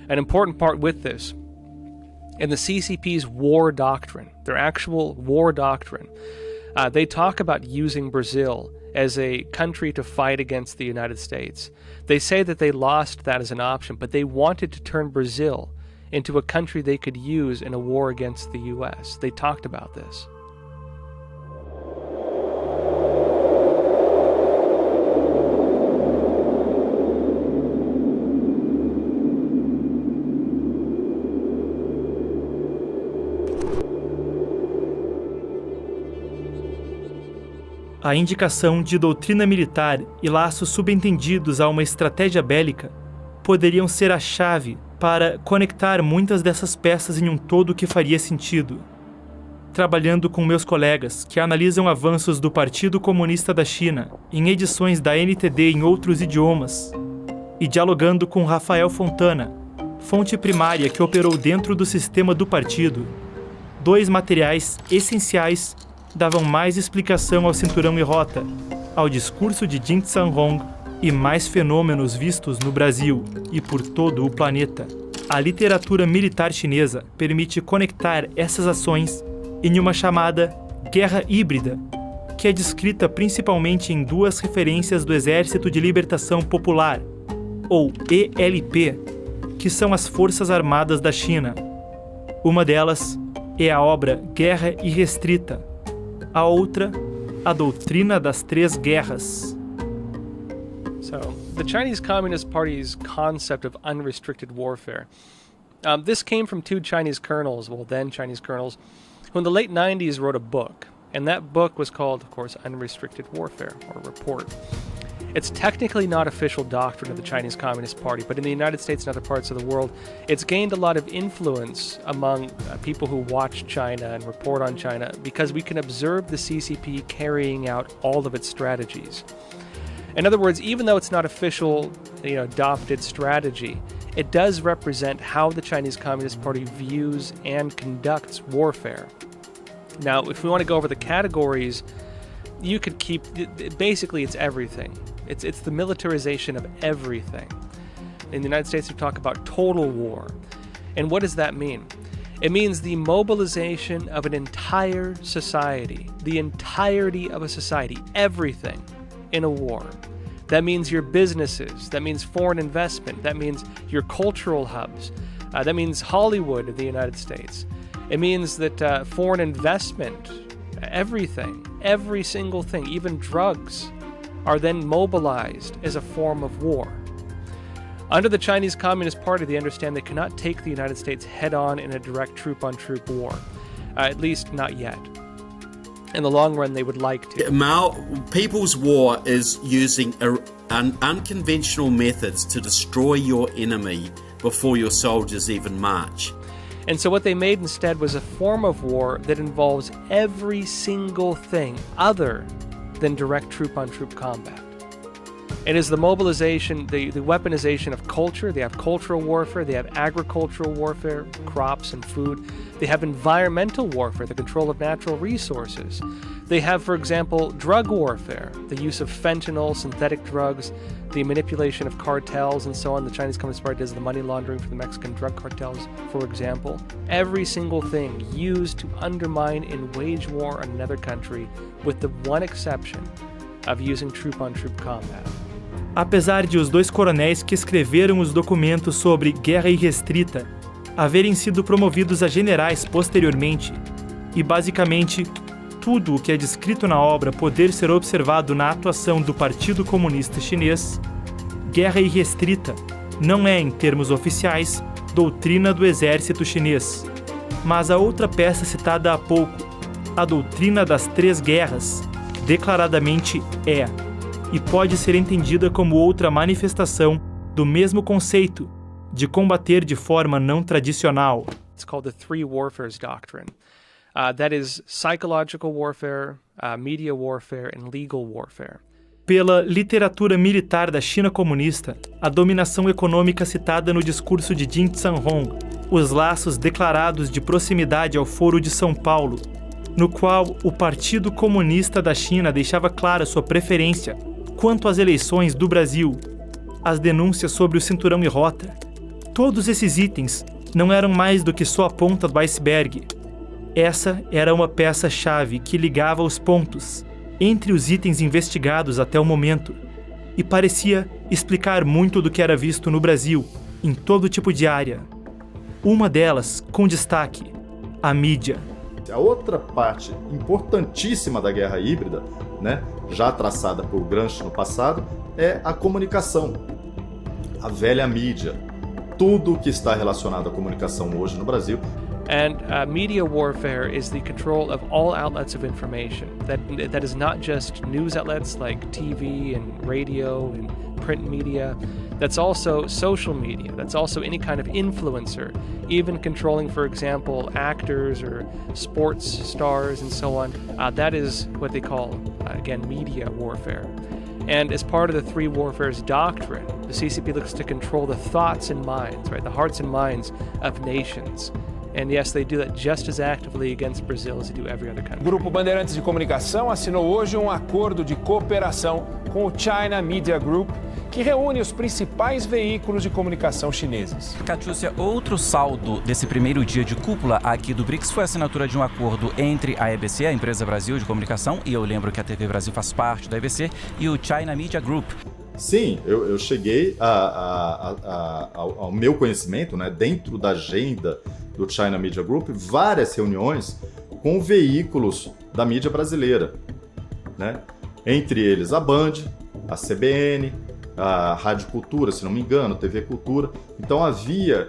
An important part with this, in the CCP's war doctrine, their actual war doctrine, they talk about using Brazil as a country to fight against the United States. They say that they lost that as an option, but they wanted to turn Brazil into a country they could use in a war against the U.S. They talked about this. A indicação de doutrina militar e laços subentendidos a uma estratégia bélica poderiam ser a chave para conectar muitas dessas peças em um todo que faria sentido. Trabalhando com meus colegas que analisam avanços do Partido Comunista da China em edições da NTD em outros idiomas e dialogando com Rafael Fontana, fonte primária que operou dentro do sistema do partido, 2 materiais essenciais davam mais explicação ao cinturão e rota, ao discurso de Jin Zhanhong e mais fenômenos vistos no Brasil e por todo o planeta. A literatura militar chinesa permite conectar essas ações em uma chamada guerra híbrida, que é descrita principalmente em 2 referências do Exército de Libertação Popular, ou ELP, que são as Forças Armadas da China. Uma delas é a obra Guerra Irrestrita, a outra, a Doutrina das Três Guerras. So, the Chinese Communist Party's concept of unrestricted warfare. This came from 2 Chinese colonels, well, then Chinese colonels, who in the late 90s wrote a book. And that book was called, of course, Unrestricted Warfare, or Report. It's technically not official doctrine of the Chinese Communist Party, but in the United States and other parts of the world, it's gained a lot of influence among people who watch China and report on China because we can observe the CCP carrying out all of its strategies. In other words, even though it's not official, adopted strategy, it does represent how the Chinese Communist Party views and conducts warfare. Now, if we want to go over the categories, you could keep, basically it's everything. It's the militarization of everything. In the United States, we talk about total war. And what does that mean? It means the mobilization of an entire society, the entirety of a society, everything in a war. That means your businesses, that means foreign investment, that means your cultural hubs, that means Hollywood of the United States. It means that foreign investment, everything, every single thing, even drugs, are then mobilized as a form of war. Under the Chinese Communist Party, they understand they cannot take the United States head-on in a direct troop-on-troop war, at least not yet. In the long run, they would like to. People's War is using unconventional methods to destroy your enemy before your soldiers even march. And so what they made instead was a form of war that involves every single thing other than direct troop-on-troop combat. It is the mobilization, the weaponization of culture. They have cultural warfare, they have agricultural warfare, crops and food. They have environmental warfare, the control of natural resources. They have, for example, drug warfare, the use of fentanyl, synthetic drugs, the manipulation of cartels and so on. The Chinese Communist Party does the money laundering for the Mexican drug cartels, for example. Every single thing used to undermine and wage war on another country, with the one exception of using troop-on-troop combat. Apesar de os 2 coronéis que escreveram os documentos sobre Guerra Irrestrita haverem sido promovidos a generais posteriormente, e basicamente tudo o que é descrito na obra poder ser observado na atuação do Partido Comunista Chinês, Guerra Irrestrita não é, em termos oficiais, doutrina do exército chinês, mas a outra peça citada há pouco, a Doutrina das Três Guerras, declaradamente é, e pode ser entendida como outra manifestação do mesmo conceito de combater de forma não tradicional. It's called the Three Warfares Doctrine. That is psychological warfare, media warfare, and legal warfare. Pela literatura militar da China comunista, a dominação econômica citada no discurso de Jin Zhanhong, os laços declarados de proximidade ao Foro de São Paulo, no qual o Partido Comunista da China deixava clara sua preferência quanto às eleições do Brasil, as denúncias sobre o cinturão e rota, todos esses itens não eram mais do que só a ponta do iceberg. Essa era uma peça-chave que ligava os pontos entre os itens investigados até o momento e parecia explicar muito do que era visto no Brasil, em todo tipo de área. Uma delas, com destaque, a mídia. A outra parte importantíssima da guerra híbrida, né, já traçada por Gramsci no passado, é a comunicação, a velha mídia. Tudo que está relacionado à comunicação hoje no Brasil. And media warfare is the control of all outlets of information. That is not just news outlets like TV and radio and print media. That's also social media. That's also any kind of influencer, even controlling, for example, actors or sports stars and so on. That is what they call, again, media warfare. And as part of the Three Warfares doctrine, the CCP looks to control the thoughts and minds, right, the hearts and minds of nations. And yes, they do that just as actively against Brazil as they do every other country. O Grupo Bandeirantes de Comunicação assinou hoje um acordo de cooperação com o China Media Group, que reúne os principais veículos de comunicação chineses. Catiúcia, outro saldo desse primeiro dia de cúpula aqui do BRICS foi a assinatura de um acordo entre a EBC, a Empresa Brasil de Comunicação, e eu lembro que a TV Brasil faz parte da EBC, e o China Media Group. Sim, eu cheguei ao meu conhecimento, né, dentro da agenda do China Media Group, várias reuniões com veículos da mídia brasileira, né? Entre eles a Band, a CBN, a Rádio Cultura, se não me engano, TV Cultura. Então havia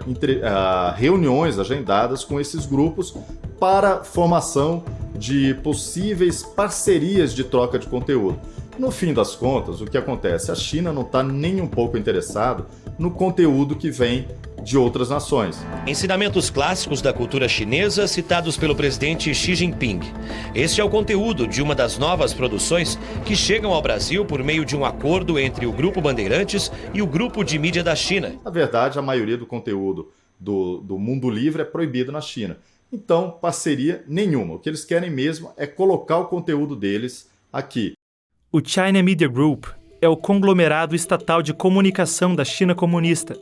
reuniões agendadas com esses grupos para formação de possíveis parcerias de troca de conteúdo. No fim das contas, o que acontece? A China não está nem um pouco interessada no conteúdo que vem de outras nações. Ensinamentos clássicos da cultura chinesa citados pelo presidente Xi Jinping. Este é o conteúdo de uma das novas produções que chegam ao Brasil por meio de um acordo entre o Grupo Bandeirantes e o Grupo de Mídia da China. Na verdade, a maioria do conteúdo do mundo livre é proibido na China. Então, parceria nenhuma. O que eles querem mesmo é colocar o conteúdo deles aqui. O China Media Group é o conglomerado estatal de comunicação da China comunista,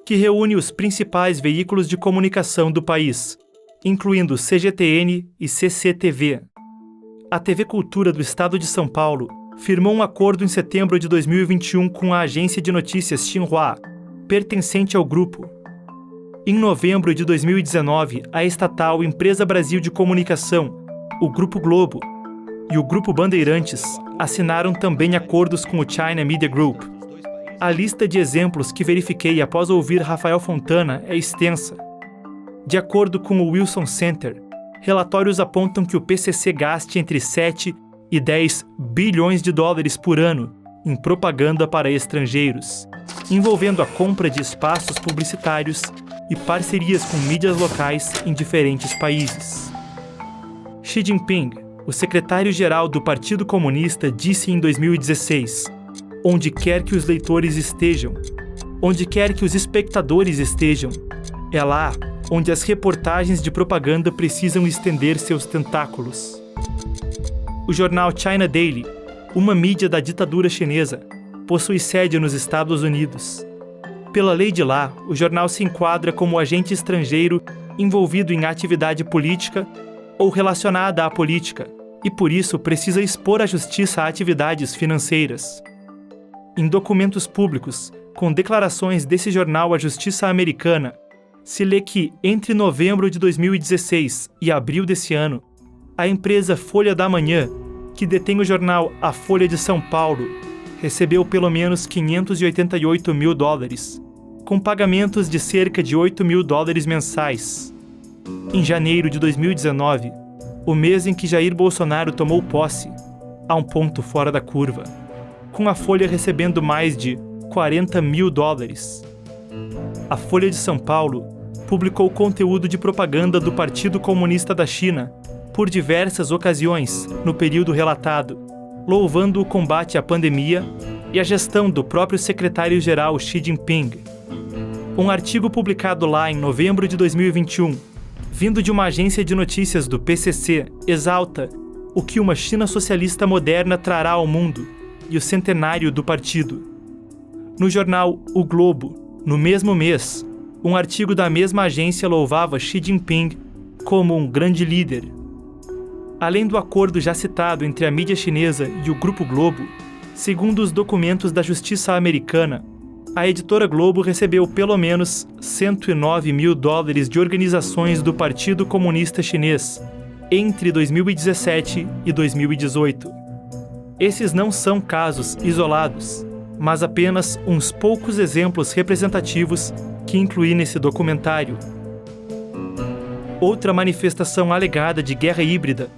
que reúne os principais veículos de comunicação do país, incluindo CGTN e CCTV. A TV Cultura do Estado de São Paulo firmou um acordo em setembro de 2021 com a agência de notícias Xinhua, pertencente ao grupo. Em novembro de 2019, a estatal Empresa Brasil de Comunicação, o Grupo Globo e o Grupo Bandeirantes assinaram também acordos com o China Media Group. A lista de exemplos que verifiquei após ouvir Rafael Fontana é extensa. De acordo com o Wilson Center, relatórios apontam que o PCC gaste entre 7 e 10 bilhões de dólares por ano em propaganda para estrangeiros, envolvendo a compra de espaços publicitários e parcerias com mídias locais em diferentes países. Xi Jinping, o secretário-geral do Partido Comunista, disse em 2016: onde quer que os leitores estejam, onde quer que os espectadores estejam, é lá onde as reportagens de propaganda precisam estender seus tentáculos. O jornal China Daily, uma mídia da ditadura chinesa, possui sede nos Estados Unidos. Pela lei de lá, o jornal se enquadra como agente estrangeiro envolvido em atividade política ou relacionada à política, e por isso precisa expor à justiça atividades financeiras. Em documentos públicos, com declarações desse jornal à Justiça Americana, se lê que, entre novembro de 2016 e abril desse ano, a empresa Folha da Manhã, que detém o jornal A Folha de São Paulo, recebeu pelo menos $588 mil, com pagamentos de cerca de $8 mil mensais. Em janeiro de 2019, o mês em que Jair Bolsonaro tomou posse, há um ponto fora da curva, com a Folha recebendo mais de $40 mil. A Folha de São Paulo publicou conteúdo de propaganda do Partido Comunista da China por diversas ocasiões no período relatado, louvando o combate à pandemia e a gestão do próprio secretário-geral Xi Jinping. Um artigo publicado lá em novembro de 2021, vindo de uma agência de notícias do PCC, exalta o que uma China socialista moderna trará ao mundo e o centenário do partido. No jornal O Globo, no mesmo mês, um artigo da mesma agência louvava Xi Jinping como um grande líder. Além do acordo já citado entre a mídia chinesa e o Grupo Globo, segundo os documentos da Justiça americana, a editora Globo recebeu pelo menos $109 mil de organizações do Partido Comunista Chinês entre 2017 e 2018. Esses não são casos isolados, mas apenas uns poucos exemplos representativos que incluí nesse documentário. Outra manifestação alegada de guerra híbrida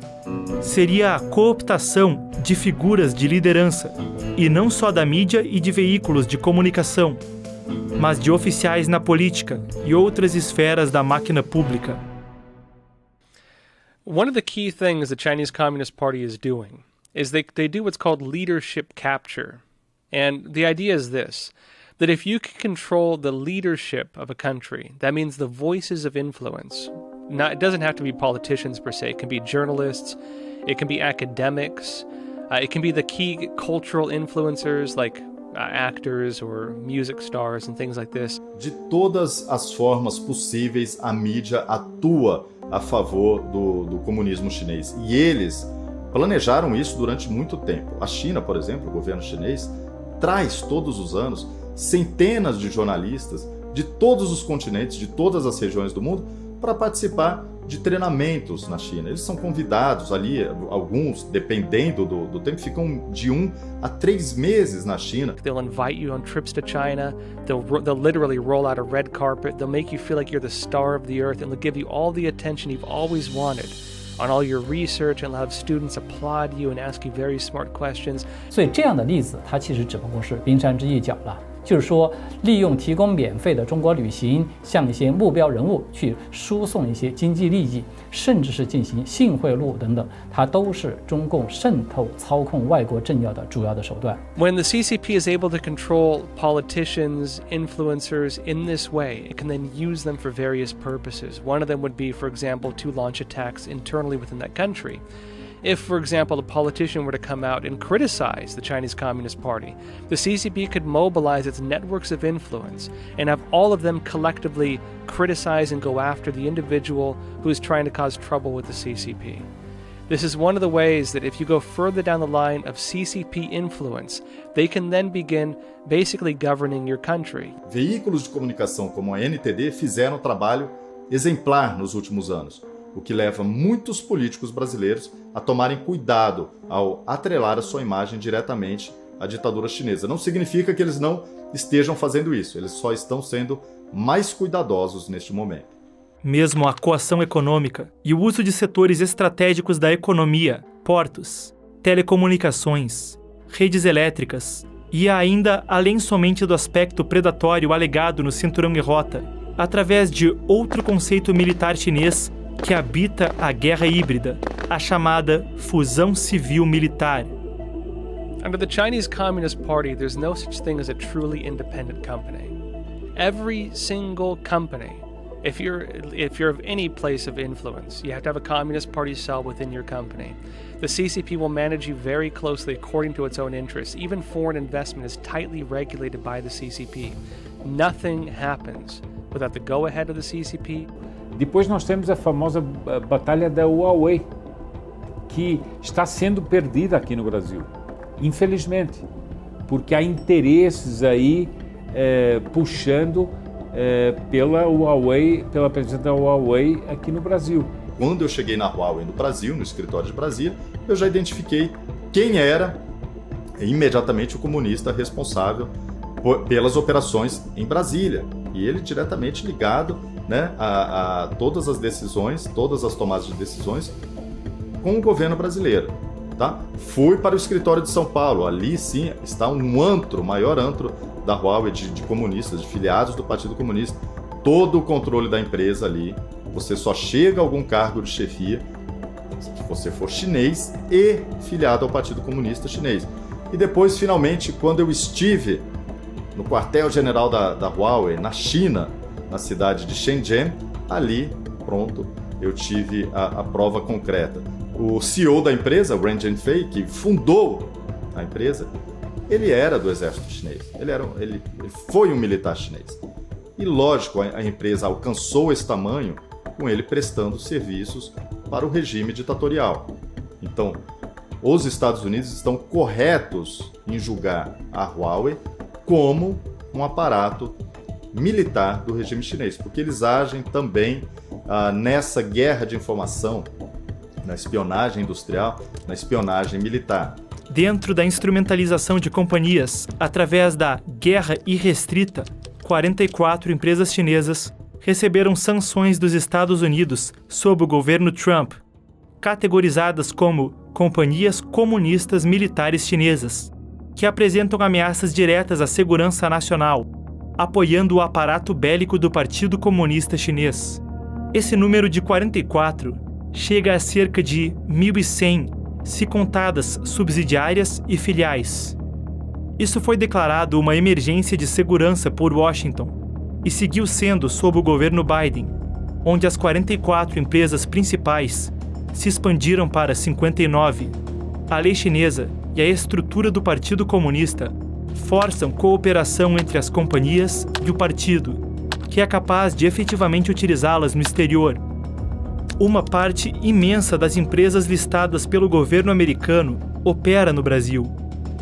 seria a cooptação de figuras de liderança, e não só da mídia e de veículos de comunicação, mas de oficiais na política e outras esferas da máquina pública. One of the key things the Chinese Communist Party is doing is they do what's called leadership capture. And the idea is this, that if you can control the leadership of a country, that means the voices of influence. It doesn't have to be politicians per se, it can be journalists, it can be academics, it can be the key cultural influencers like actors or music stars and things like this. De todas as formas possíveis, a mídia atua a favor do comunismo chinês. E eles planejaram isso durante muito tempo. A China, por exemplo, o governo chinês, traz todos os anos centenas de jornalistas de todos os continentes, de todas as regiões do mundo, para participar de treinamentos na China. Eles são convidados ali, alguns, dependendo do tempo, ficam de 1 a 3 meses na China. They'll invite you on trips to China, they'll literally roll out a red carpet, they'll make you feel like you're the star of the earth, and they'll give you all the attention you've always wanted on all your research, and have students applaud you and ask you very smart questions. 所以这样的例子，它其实只不过是冰山之一角了。就是说，利用提供免费的中国旅行，向一些目标人物去输送一些经济利益，甚至是进行性贿赂等等，它都是中共渗透、操控外国政要的主要的手段。When the CCP is able to control politicians, influencers in this way, it can then use them for various purposes. One of them would be, for example, to launch attacks internally within that country. If, for example, a politician were to come out and criticize the Chinese Communist Party, the CCP could mobilize its networks of influence and have all of them collectively criticize and go after the individual who is trying to cause trouble with the CCP. This is one of the ways that if you go further down the line of CCP influence, they can then begin basically governing your country. Veículos de comunicação como a NTD fizeram um trabalho exemplar nos últimos anos, o que leva muitos políticos brasileiros a tomarem cuidado ao atrelar a sua imagem diretamente à ditadura chinesa. Não significa que eles não estejam fazendo isso, eles só estão sendo mais cuidadosos neste momento. Mesmo a coação econômica e o uso de setores estratégicos da economia, portos, telecomunicações, redes elétricas e ainda além somente do aspecto predatório alegado no Cinturão e Rota, através de outro conceito militar chinês que habita a guerra híbrida, a chamada fusão civil-militar. Under the Chinese Communist Party, there's no such thing as a truly independent company. Every single company, if you're of any place of influence, you have to have a Communist Party cell within your company. The CCP will manage you very closely according to its own interests. Even foreign investment is tightly regulated by the CCP. Nothing happens without the go-ahead of the CCP. Depois nós temos a famosa batalha da Huawei, que está sendo perdida aqui no Brasil, infelizmente, porque há interesses aí puxando pela Huawei, pela presença da Huawei aqui no Brasil. Quando eu cheguei na Huawei no Brasil, no escritório de Brasília, eu já identifiquei quem era imediatamente o comunista responsável pelas operações em Brasília, e ele diretamente ligado, né, a todas as decisões, todas as tomadas de decisões com o governo brasileiro. Tá? Fui para o escritório de São Paulo, ali sim está um antro, o maior antro da Huawei de comunistas, de filiados do Partido Comunista. Todo o controle da empresa ali, você só chega a algum cargo de chefia se você for chinês e filiado ao Partido Comunista Chinês. E depois, finalmente, quando eu estive no quartel-general da Huawei, na China, na cidade de Shenzhen, ali, pronto, eu tive a prova concreta. O CEO da empresa, Ren Zhengfei, que fundou a empresa, ele era do exército chinês, ele foi um militar chinês. E lógico, a empresa alcançou esse tamanho com ele prestando serviços para o regime ditatorial. Então, os Estados Unidos estão corretos em julgar a Huawei como um aparato militar do regime chinês, porque eles agem também nessa guerra de informação, na espionagem industrial, na espionagem militar. Dentro da instrumentalização de companhias, através da guerra irrestrita, 44 empresas chinesas receberam sanções dos Estados Unidos sob o governo Trump, categorizadas como companhias comunistas militares chinesas, que apresentam ameaças diretas à segurança nacional, apoiando o aparato bélico do Partido Comunista Chinês. Esse número de 44 chega a cerca de 1.100, se contadas subsidiárias e filiais. Isso foi declarado uma emergência de segurança por Washington e seguiu sendo sob o governo Biden, onde as 44 empresas principais se expandiram para 59. A lei chinesa e a estrutura do Partido Comunista forçam cooperação entre as companhias e o partido, que é capaz de efetivamente utilizá-las no exterior. Uma parte imensa das empresas listadas pelo governo americano opera no Brasil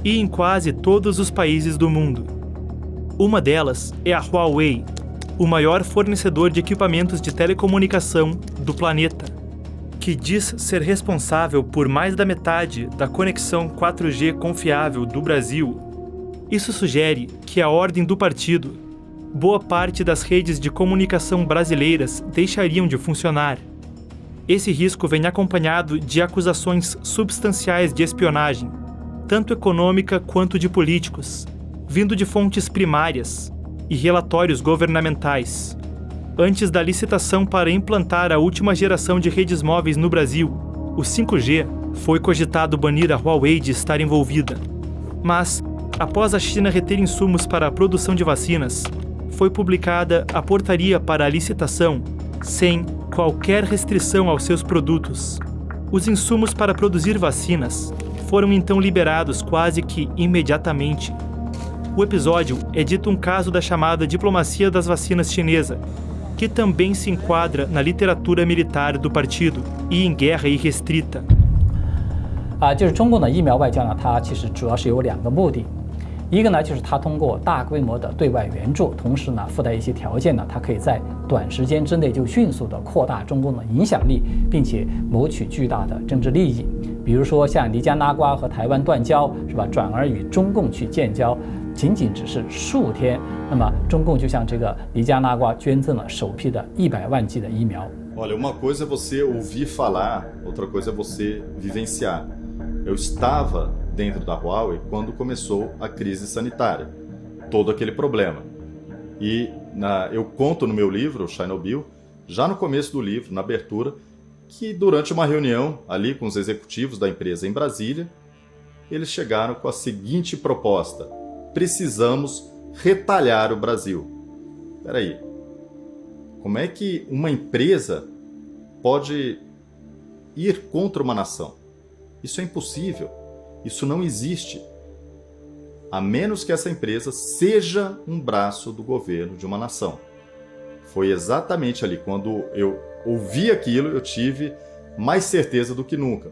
e em quase todos os países do mundo. Uma delas é a Huawei, o maior fornecedor de equipamentos de telecomunicação do planeta, que diz ser responsável por mais da metade da conexão 4G confiável do Brasil. Isso sugere que a ordem do partido, boa parte das redes de comunicação brasileiras deixariam de funcionar. Esse risco vem acompanhado de acusações substanciais de espionagem, tanto econômica quanto de políticos, vindo de fontes primárias e relatórios governamentais. Antes da licitação para implantar a última geração de redes móveis no Brasil, o 5G, foi cogitado banir a Huawei de estar envolvida. Mas, após a China reter insumos para a produção de vacinas, foi publicada a portaria para a licitação, sem qualquer restrição aos seus produtos. Os insumos para produzir vacinas foram então liberados quase que imediatamente. O episódio é dito um caso da chamada diplomacia das vacinas chinesa, que também se enquadra na literatura militar do partido e em guerra irrestrita. 就是中共的疫苗外交呢，它其实主要是有2个目的。一个呢，就是它通过大规模的对外援助，同时呢附带一些条件呢，它可以在短时间之内就迅速的扩大中共的影响力，并且谋取巨大的政治利益。比如说像尼加拉瓜和台湾断交，是吧？转而与中共去建交，仅只是数天，那么中共就向这个尼加拉瓜捐赠了首批的100万剂的疫苗。Olha, uma coisa é você ouvir falar, outra coisa é você vivenciar. Eu estava dentro da Huawei quando começou a crise sanitária, todo aquele problema. E eu conto no meu livro, Chernobyl, já no começo do livro, na abertura, que durante uma reunião ali com os executivos da empresa em Brasília, eles chegaram com a seguinte proposta: precisamos retalhar o Brasil. Espera aí, como é que uma empresa pode ir contra uma nação? Isso é impossível. Isso não existe, a menos que essa empresa seja um braço do governo de uma nação. Foi exatamente ali, quando eu ouvi aquilo, eu tive mais certeza do que nunca.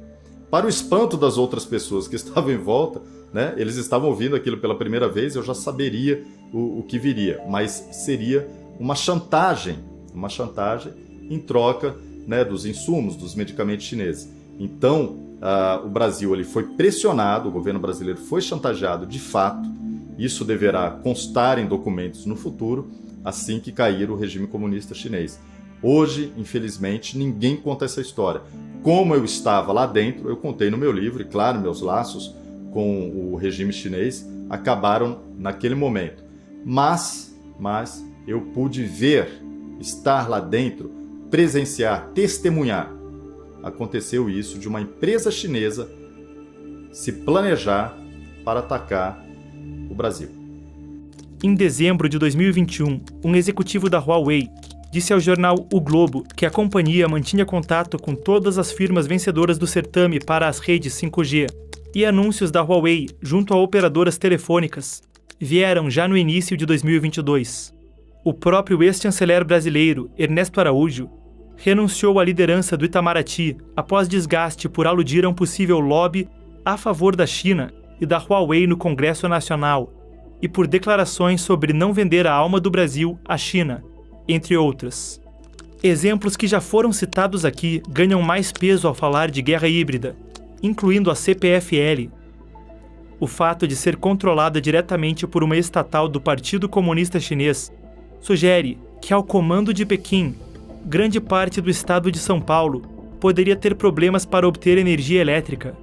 Para o espanto das outras pessoas que estavam em volta, né, eles estavam ouvindo aquilo pela primeira vez, eu já saberia o que viria, mas seria uma chantagem em troca, né, dos insumos, dos medicamentos chineses. Então, o Brasil ele foi pressionado, o governo brasileiro foi chantageado de fato. Isso deverá constar em documentos no futuro, assim que cair o regime comunista chinês. Hoje, infelizmente, ninguém conta essa história. Como eu estava lá dentro, eu contei no meu livro, e claro, meus laços com o regime chinês acabaram naquele momento. Mas eu pude ver, estar lá dentro, presenciar, testemunhar aconteceu isso de uma empresa chinesa se planejar para atacar o Brasil. Em dezembro de 2021, um executivo da Huawei disse ao jornal O Globo que a companhia mantinha contato com todas as firmas vencedoras do certame para as redes 5G, e anúncios da Huawei junto a operadoras telefônicas vieram já no início de 2022. O próprio ex-chanceler brasileiro, Ernesto Araújo, renunciou à liderança do Itamaraty após desgaste por aludir a um possível lobby a favor da China e da Huawei no Congresso Nacional, e por declarações sobre não vender a alma do Brasil à China, entre outras. Exemplos que já foram citados aqui ganham mais peso ao falar de guerra híbrida, incluindo a CPFL. O fato de ser controlada diretamente por uma estatal do Partido Comunista Chinês sugere que, ao comando de Pequim, grande parte do estado de São Paulo poderia ter problemas para obter energia elétrica.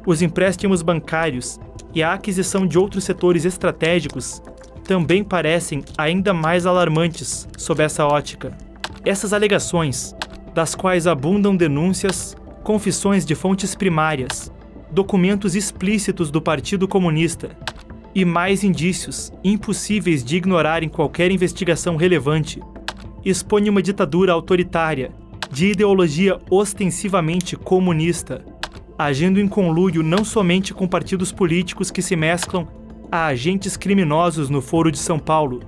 Os empréstimos bancários e a aquisição de outros setores estratégicos também parecem ainda mais alarmantes sob essa ótica. Essas alegações, das quais abundam denúncias, confissões de fontes primárias, documentos explícitos do Partido Comunista e mais indícios impossíveis de ignorar em qualquer investigação relevante, expõem uma ditadura autoritária de ideologia ostensivamente comunista, agindo em conluio não somente com partidos políticos que se mesclam a agentes criminosos no Foro de São Paulo,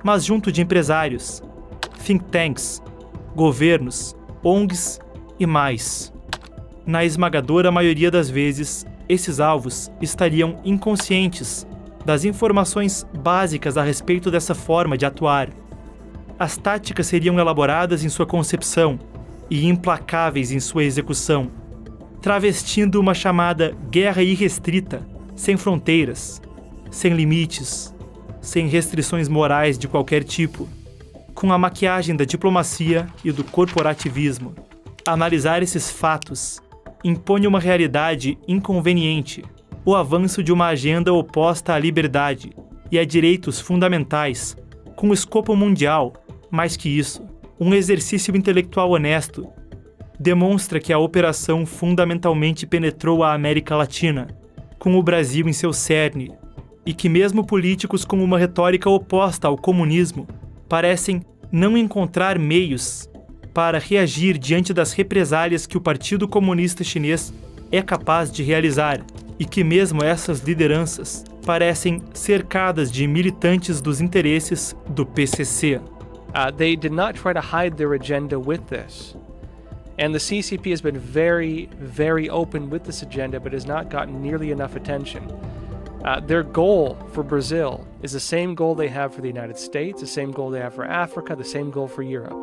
mas junto de empresários, think tanks, governos, ONGs e mais. Na esmagadora maioria das vezes, esses alvos estariam inconscientes das informações básicas a respeito dessa forma de atuar. As táticas seriam elaboradas em sua concepção e implacáveis em sua execução, travestindo uma chamada guerra irrestrita, sem fronteiras, sem limites, sem restrições morais de qualquer tipo, com a maquiagem da diplomacia e do corporativismo. Analisar esses fatos impõe uma realidade inconveniente, o avanço de uma agenda oposta à liberdade e a direitos fundamentais, com escopo mundial. Mais que isso, um exercício intelectual honesto demonstra que a operação fundamentalmente penetrou a América Latina, com o Brasil em seu cerne, e que mesmo políticos com uma retórica oposta ao comunismo parecem não encontrar meios para reagir diante das represálias que o Partido Comunista Chinês é capaz de realizar, e que mesmo essas lideranças parecem cercadas de militantes dos interesses do PCC. They did not try to hide their agenda with this. And the CCP has been very, very open with this agenda, but has not gotten nearly enough attention. Their goal for Brazil is the same goal they have for the United States, the same goal they have for Africa, the same goal for Europe.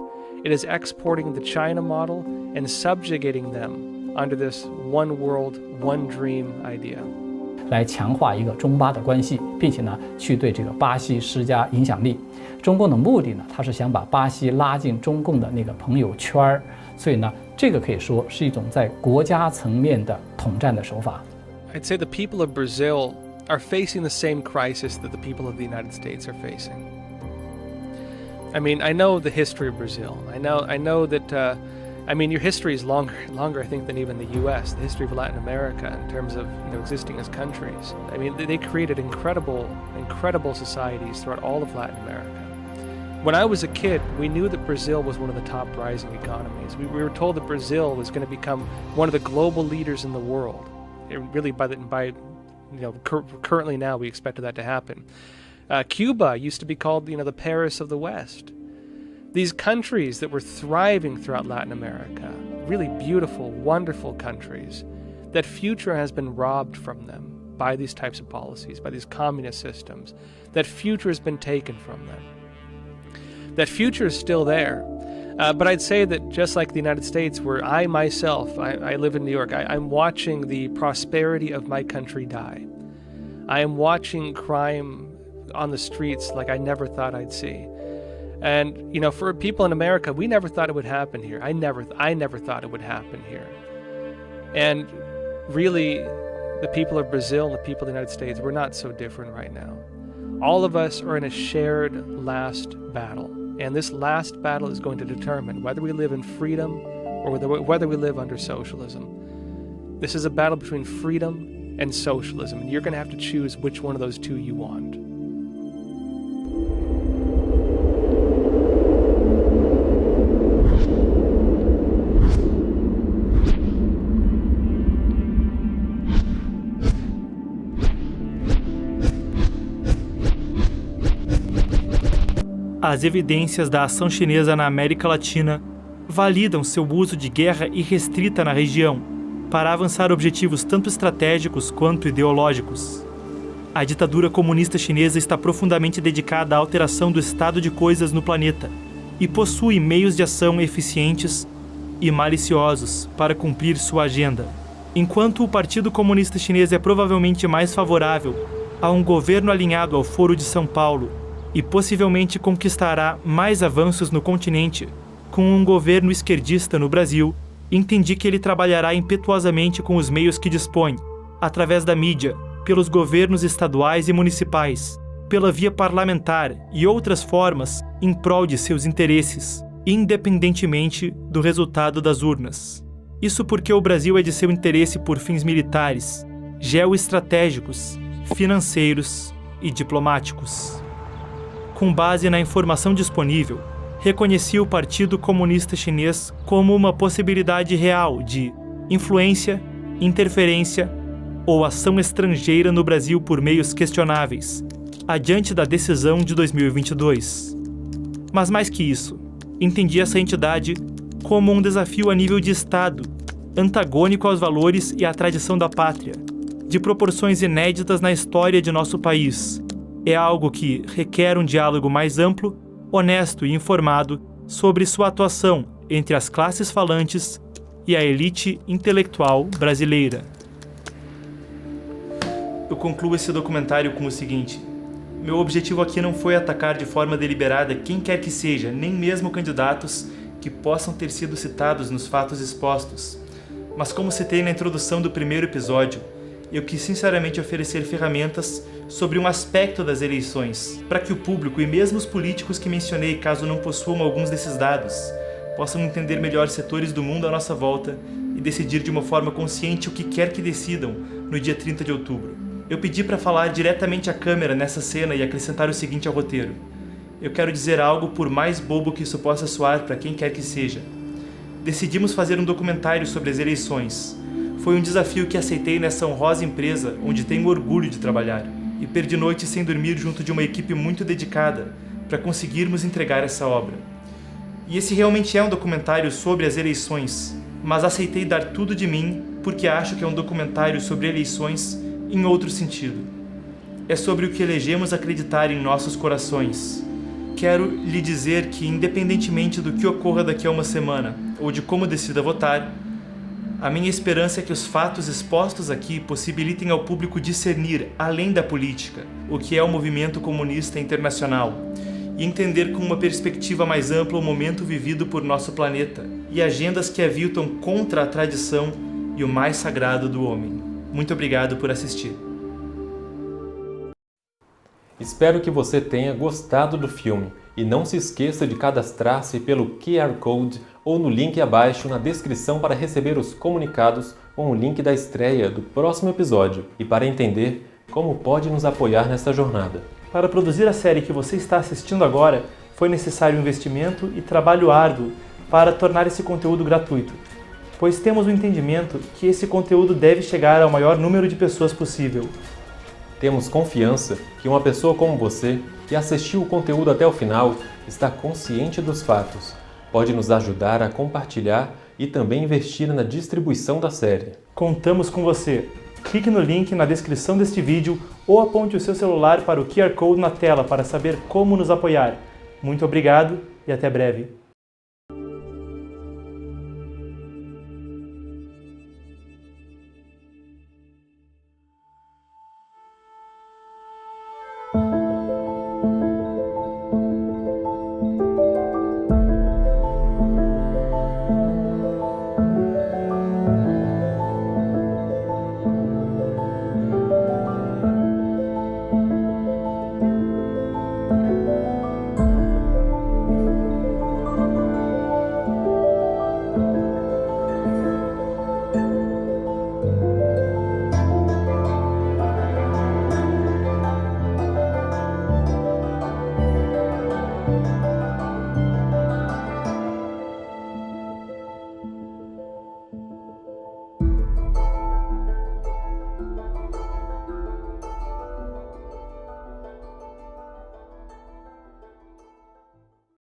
It is exporting the China model and subjugating them under this one world, one dream idea. 来强化一个中巴的关系，并且呢，去对这个巴西施加影响力。中共的目的呢，它是想把巴西拉进中共的那个朋友圈儿，所以呢，这个可以说是一种在国家层面的统战的手法。I'd say the people of Brazil are facing the same crisis that the people of the United States are facing. I mean, I know the history of Brazil. I know that. Your history is longer, I think, than even the U.S. The history of Latin America, in terms of existing as countries. I mean, they created incredible societies throughout all of Latin America. When I was a kid, we knew that Brazil was one of the top rising economies. We were told that Brazil was going to become one of the global leaders in the world. Currently now we expected that to happen. Cuba used to be called, the Paris of the West. These countries that were thriving throughout Latin America, really beautiful, wonderful countries, that future has been robbed from them by these types of policies, by these communist systems. That future has been taken from them. That future is still there. But I'd say that just like the United States, where I myself, I live in New York, I'm watching the prosperity of my country die. I am watching crime on the streets like I never thought I'd see. And, for people in America, we never thought it would happen here. I never thought it would happen here. And really, the people of Brazil and the people of the United States, we're not so different right now. All of us are in a shared last battle. And this last battle is going to determine whether we live in freedom or whether we live under socialism. This is a battle between freedom and socialism, and you're going to have to choose which one of those two you want. As evidências da ação chinesa na América Latina validam seu uso de guerra irrestrita na região para avançar objetivos tanto estratégicos quanto ideológicos. A ditadura comunista chinesa está profundamente dedicada à alteração do estado de coisas no planeta e possui meios de ação eficientes e maliciosos para cumprir sua agenda. Enquanto o Partido Comunista Chinês é provavelmente mais favorável a um governo alinhado ao Foro de São Paulo e possivelmente conquistará mais avanços no continente com um governo esquerdista no Brasil, entendi que ele trabalhará impetuosamente com os meios que dispõe, através da mídia, pelos governos estaduais e municipais, pela via parlamentar e outras formas em prol de seus interesses, independentemente do resultado das urnas. Isso porque o Brasil é de seu interesse por fins militares, geoestratégicos, financeiros e diplomáticos. Com base na informação disponível, reconheci o Partido Comunista Chinês como uma possibilidade real de influência, interferência ou ação estrangeira no Brasil por meios questionáveis, adiante da decisão de 2022. Mas mais que isso, entendi essa entidade como um desafio a nível de Estado, antagônico aos valores e à tradição da pátria, de proporções inéditas na história de nosso país. É algo que requer um diálogo mais amplo, honesto e informado sobre sua atuação entre as classes falantes e a elite intelectual brasileira. Eu concluo esse documentário com o seguinte: meu objetivo aqui não foi atacar de forma deliberada quem quer que seja, nem mesmo candidatos que possam ter sido citados nos fatos expostos. Mas como citei na introdução do primeiro episódio, eu quis sinceramente oferecer ferramentas sobre um aspecto das eleições, para que o público e mesmo os políticos que mencionei, caso não possuam alguns desses dados, possam entender melhor setores do mundo à nossa volta e decidir de uma forma consciente o que quer que decidam no dia 30 de outubro. Eu pedi para falar diretamente à câmera nessa cena e acrescentar o seguinte ao roteiro: eu quero dizer algo por mais bobo que isso possa soar para quem quer que seja. Decidimos fazer um documentário sobre as eleições. Foi um desafio que aceitei nessa honrosa empresa onde tenho orgulho de trabalhar. E perdi noites sem dormir junto de uma equipe muito dedicada para conseguirmos entregar essa obra. E esse realmente é um documentário sobre as eleições, mas aceitei dar tudo de mim porque acho que é um documentário sobre eleições em outro sentido. É sobre o que elegemos acreditar em nossos corações. Quero lhe dizer que, independentemente do que ocorra daqui a uma semana ou de como decida votar, a minha esperança é que os fatos expostos aqui possibilitem ao público discernir, além da política, o que é o movimento comunista internacional e entender com uma perspectiva mais ampla o momento vivido por nosso planeta e agendas que aviltam contra a tradição e o mais sagrado do homem. Muito obrigado por assistir. Espero que você tenha gostado do filme e não se esqueça de cadastrar-se pelo QR Code ou no link abaixo na descrição para receber os comunicados com o link da estreia do próximo episódio e para entender como pode nos apoiar nesta jornada. Para produzir a série que você está assistindo agora, foi necessário investimento e trabalho árduo para tornar esse conteúdo gratuito, pois temos o entendimento que esse conteúdo deve chegar ao maior número de pessoas possível. Temos confiança que uma pessoa como você, que assistiu o conteúdo até o final, está consciente dos fatos, pode nos ajudar a compartilhar e também investir na distribuição da série. Contamos com você! Clique no link na descrição deste vídeo ou aponte o seu celular para o QR Code na tela para saber como nos apoiar. Muito obrigado e até breve!